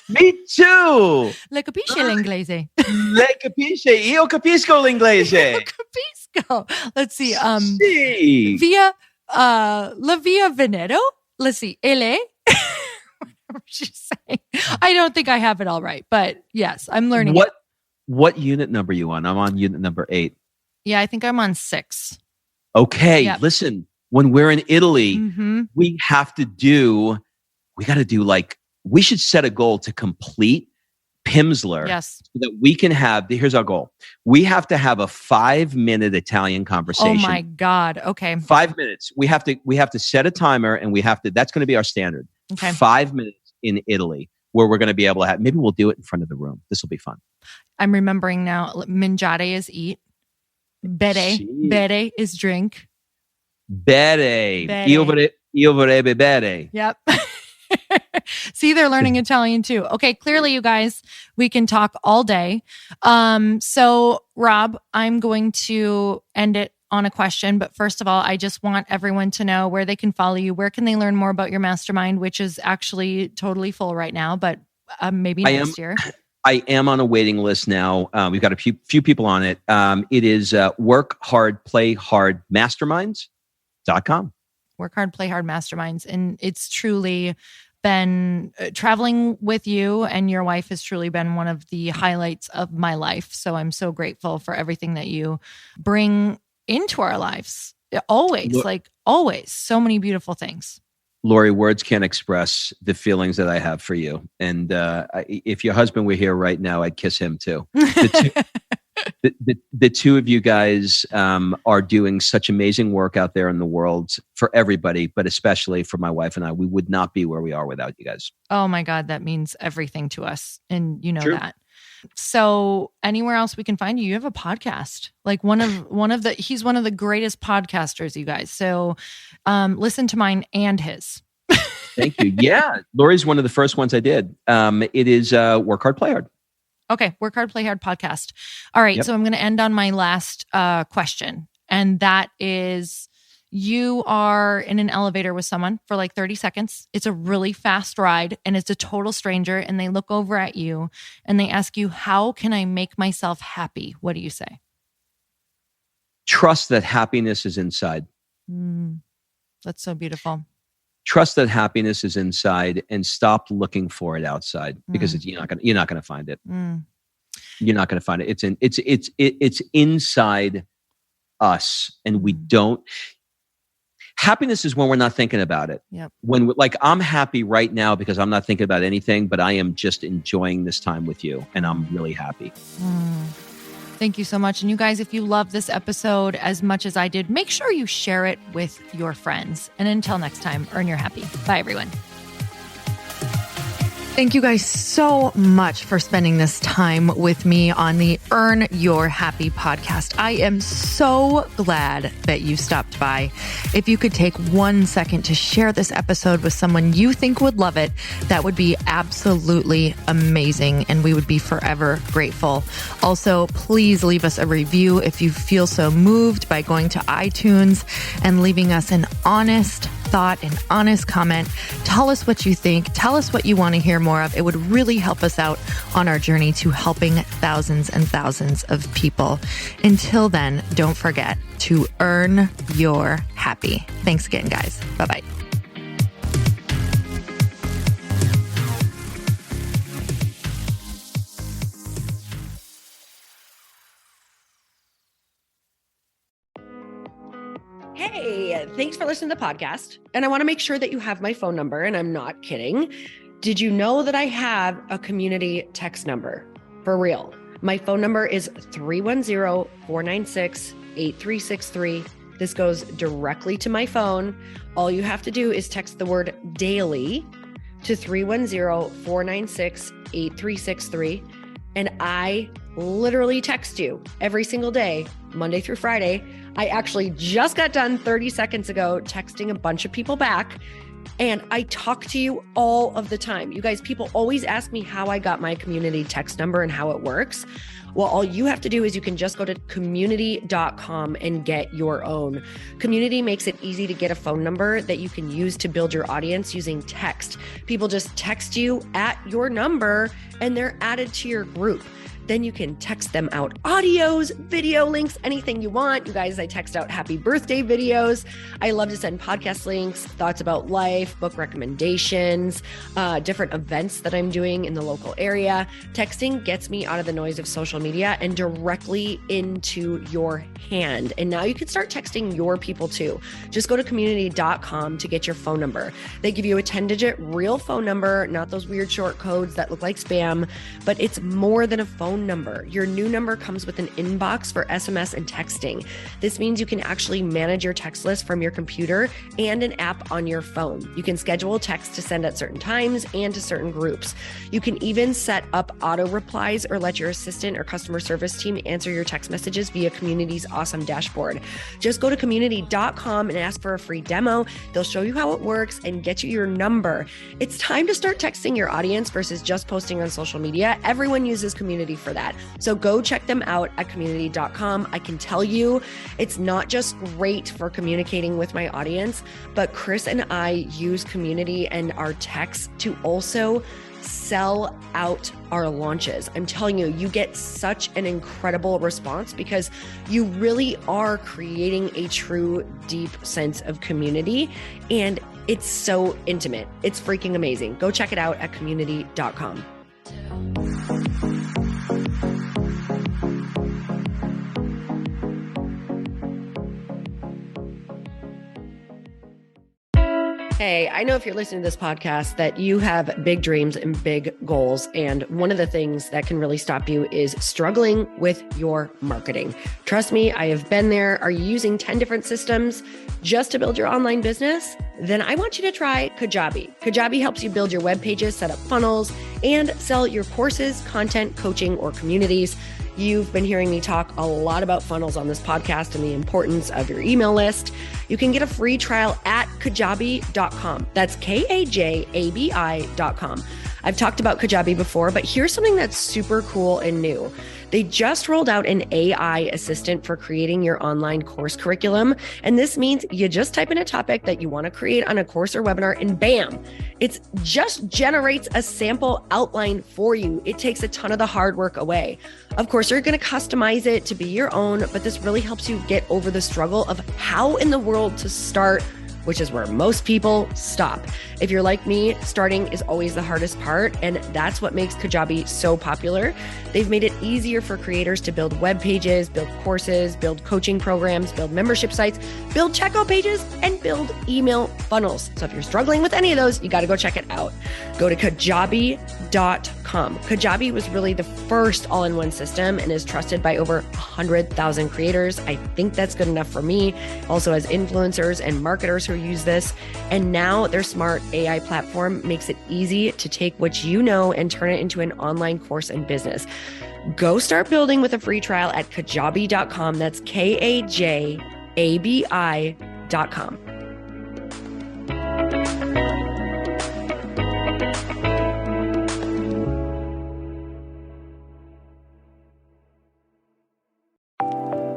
Me too. Le capisce l'inglese? Le capisce? Io capisco l'inglese. Io capisco. Let's see. Via La Via Veneto. Let's see. Ele. Whatever she's saying. I don't think I have it all right, but yes, I'm learning. What unit number are you on? I'm on unit number 8. Yeah, I think I'm on 6. Okay, yep. Listen, when we're in Italy, we got to do we should set a goal to complete Pimsleur. Yes. So that we can here's our goal. We have to have a 5-minute Italian conversation. Oh my God. Okay. 5 minutes. We have to set a timer and that's going to be our standard. Okay. 5 minutes in Italy where we're going to be able to maybe we'll do it in front of the room. This will be fun. I'm remembering now. Mangiare is eat. Bere is drink. Bere. Io vorrebbe bere. Yep. See, they're learning Italian too. Okay, clearly, you guys, we can talk all day. So, Rob, I'm going to end it on a question. But first of all, I just want everyone to know where they can follow you. Where can they learn more about your mastermind, which is actually totally full right now, but maybe next year. I am on a waiting list now. We've got a few people on it. It is Work Hard, Play Hard Masterminds.com. Work Hard, Play Hard Masterminds. And it's truly been traveling with you and your wife has truly been one of the highlights of my life. So I'm so grateful for everything that you bring into our lives. Always, always. So many beautiful things. Lori, words can't express the feelings that I have for you. And if your husband were here right now, I'd kiss him too. The two of you guys are doing such amazing work out there in the world for everybody, but especially for my wife and I. We would not be where we are without you guys. Oh my God, that means everything to us. And you know True. that. So anywhere else we can find you, you have a podcast. Like he's one of the greatest podcasters, you guys. So listen to mine and his. Thank you. Yeah. Lori's one of the first ones I did. It is Work Hard, Play Hard. Okay. Work Hard, Play Hard podcast. All right. Yep. So I'm going to end on my last question. And that is, you are in an elevator with someone for like 30 seconds. It's a really fast ride and it's a total stranger. And they look over at you and they ask you, how can I make myself happy? What do you say? Trust that happiness is inside. That's so beautiful. Trust that happiness is inside and stop looking for it outside because you're not going to find it. You're not going to find it. It's inside us, and we don't. Happiness is when we're not thinking about it. Yep. When like I'm happy right now because I'm not thinking about anything, but I am just enjoying this time with you, and I'm really happy. Thank you so much. And you guys, if you love this episode as much as I did, make sure you share it with your friends. And until next time, earn your happy. Bye, everyone. Thank you guys so much for spending this time with me on the Earn Your Happy podcast. I am so glad that you stopped by. If you could take 1 second to share this episode with someone you think would love it, that would be absolutely amazing, and we would be forever grateful. Also, please leave us a review if you feel so moved by going to iTunes and leaving us an honest thought, an honest comment. Tell us what you think. Tell us what you want to hear more of. It would really help us out on our journey to helping thousands and thousands of people. Until then, don't forget to earn your happy. Thanks again, guys. Bye-bye. Hey, thanks for listening to the podcast. And I want to make sure that you have my phone number, and I'm not kidding. Did you know that I have a community text number? For real. My phone number is 310-496-8363. This goes directly to my phone. All you have to do is text the word daily to 310-496-8363. And I literally text you every single day, Monday through Friday. I actually just got done 30 seconds ago texting a bunch of people back, and I talk to you all of the time. You guys, people always ask me how I got my community text number and how it works. Well, all you have to do is you can just go to community.com and get your own. Community makes it easy to get a phone number that you can use to build your audience using text. People just text you at your number and they're added to your group. Then you can text them out audios, video links, anything you want. You guys, I text out happy birthday videos. I love to send podcast links, thoughts about life, book recommendations, different events that I'm doing in the local area. Texting gets me out of the noise of social media and directly into your hand. And now you can start texting your people too. Just go to community.com to get your phone number. They give you a 10-digit real phone number, not those weird short codes that look like spam, but it's more than a phone number. Your new number comes with an inbox for SMS and texting. This means you can actually manage your text list from your computer and an app on your phone. You can schedule text to send at certain times and to certain groups. You can even set up auto replies or let your assistant or customer service team answer your text messages via Community's awesome dashboard. Just go to community.com and ask for a free demo. They'll show you how it works and get you your number. It's time to start texting your audience versus just posting on social media. Everyone uses Community for that. So go check them out at community.com. I can tell you it's not just great for communicating with my audience, but Chris and I use Community and our texts to also sell out our launches. I'm telling you, you get such an incredible response because you really are creating a true, deep sense of community. And it's so intimate. It's freaking amazing. Go check it out at community.com. Hey, I know if you're listening to this podcast that you have big dreams and big goals. And one of the things that can really stop you is struggling with your marketing. Trust me, I have been there. Are you using 10 different systems just to build your online business? Then I want you to try Kajabi. Kajabi helps you build your web pages, set up funnels, and sell your courses, content, coaching, or communities. You've been hearing me talk a lot about funnels on this podcast and the importance of your email list. You can get a free trial at kajabi.com. That's Kajabi.com. I've talked about Kajabi before, but here's something that's super cool and new. They just rolled out an AI assistant for creating your online course curriculum. And this means you just type in a topic that you want to create on a course or webinar and bam, it just generates a sample outline for you. It takes a ton of the hard work away. Of course, you're going to customize it to be your own, but this really helps you get over the struggle of how in the world to start which is where most people stop. If you're like me, starting is always the hardest part, and that's what makes Kajabi so popular. They've made it easier for creators to build web pages, build courses, build coaching programs, build membership sites, build checkout pages, and build email funnels. So if you're struggling with any of those, you got to go check it out. Go to kajabi.com. Kajabi was really the first all-in-one system and is trusted by over 100,000 creators. I think that's good enough for me. Also has influencers and marketers who use this. And now their smart AI platform makes it easy to take what you know and turn it into an online course and business. Go start building with a free trial at kajabi.com. That's kajabi.com.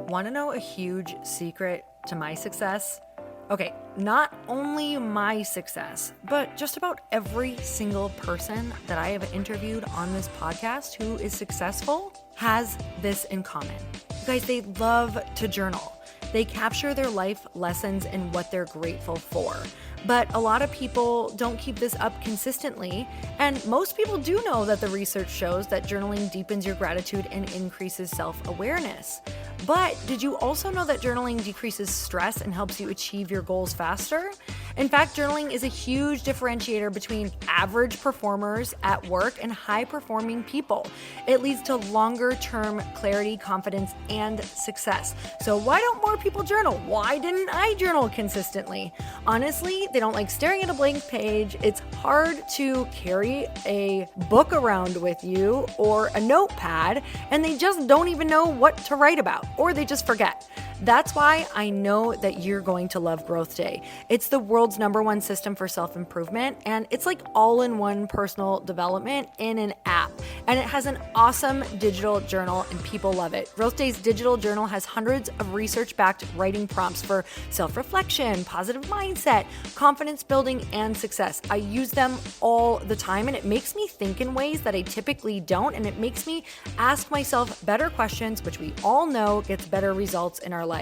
Want to know a huge secret to my success? Okay, not only my success, but just about every single person that I have interviewed on this podcast who is successful has this in common. You guys, they love to journal. They capture their life lessons and what they're grateful for. But a lot of people don't keep this up consistently. And most people do know that the research shows that journaling deepens your gratitude and increases self-awareness. But did you also know that journaling decreases stress and helps you achieve your goals faster? In fact, journaling is a huge differentiator between average performers at work and high-performing people. It leads to longer-term clarity, confidence, and success. So why don't more people journal? Why didn't I journal consistently? Honestly, they don't like staring at a blank page. It's hard to carry a book around with you or a notepad, and they just don't even know what to write about, or they just forget. That's why I know that you're going to love Growth Day. It's the world's #1 system for self-improvement, and it's like all-in-one personal development in an app. And it has an awesome digital journal, and people love it. Growth Day's digital journal has hundreds of research-backed writing prompts for self-reflection, positive mindset, confidence building, and success. I use them all the time, and it makes me think in ways that I typically don't, and it makes me ask myself better questions, which we all know gets better results in our life.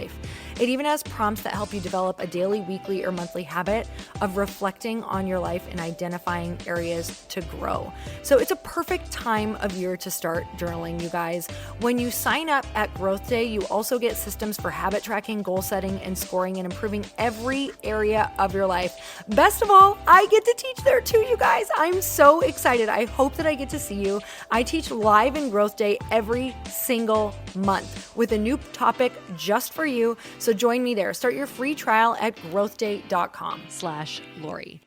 It even has prompts that help you develop a daily, weekly, or monthly habit of reflecting on your life and identifying areas to grow. So it's a perfect time of year to start journaling, you guys. When you sign up at Growth Day, you also get systems for habit tracking, goal setting, and scoring, and improving every area of your life. Best of all, I get to teach there too, you guys. I'm so excited. I hope that I get to see you. I teach live in Growth Day every single month with a new topic just for you. So join me there. Start your free trial at growthday.com/Lori.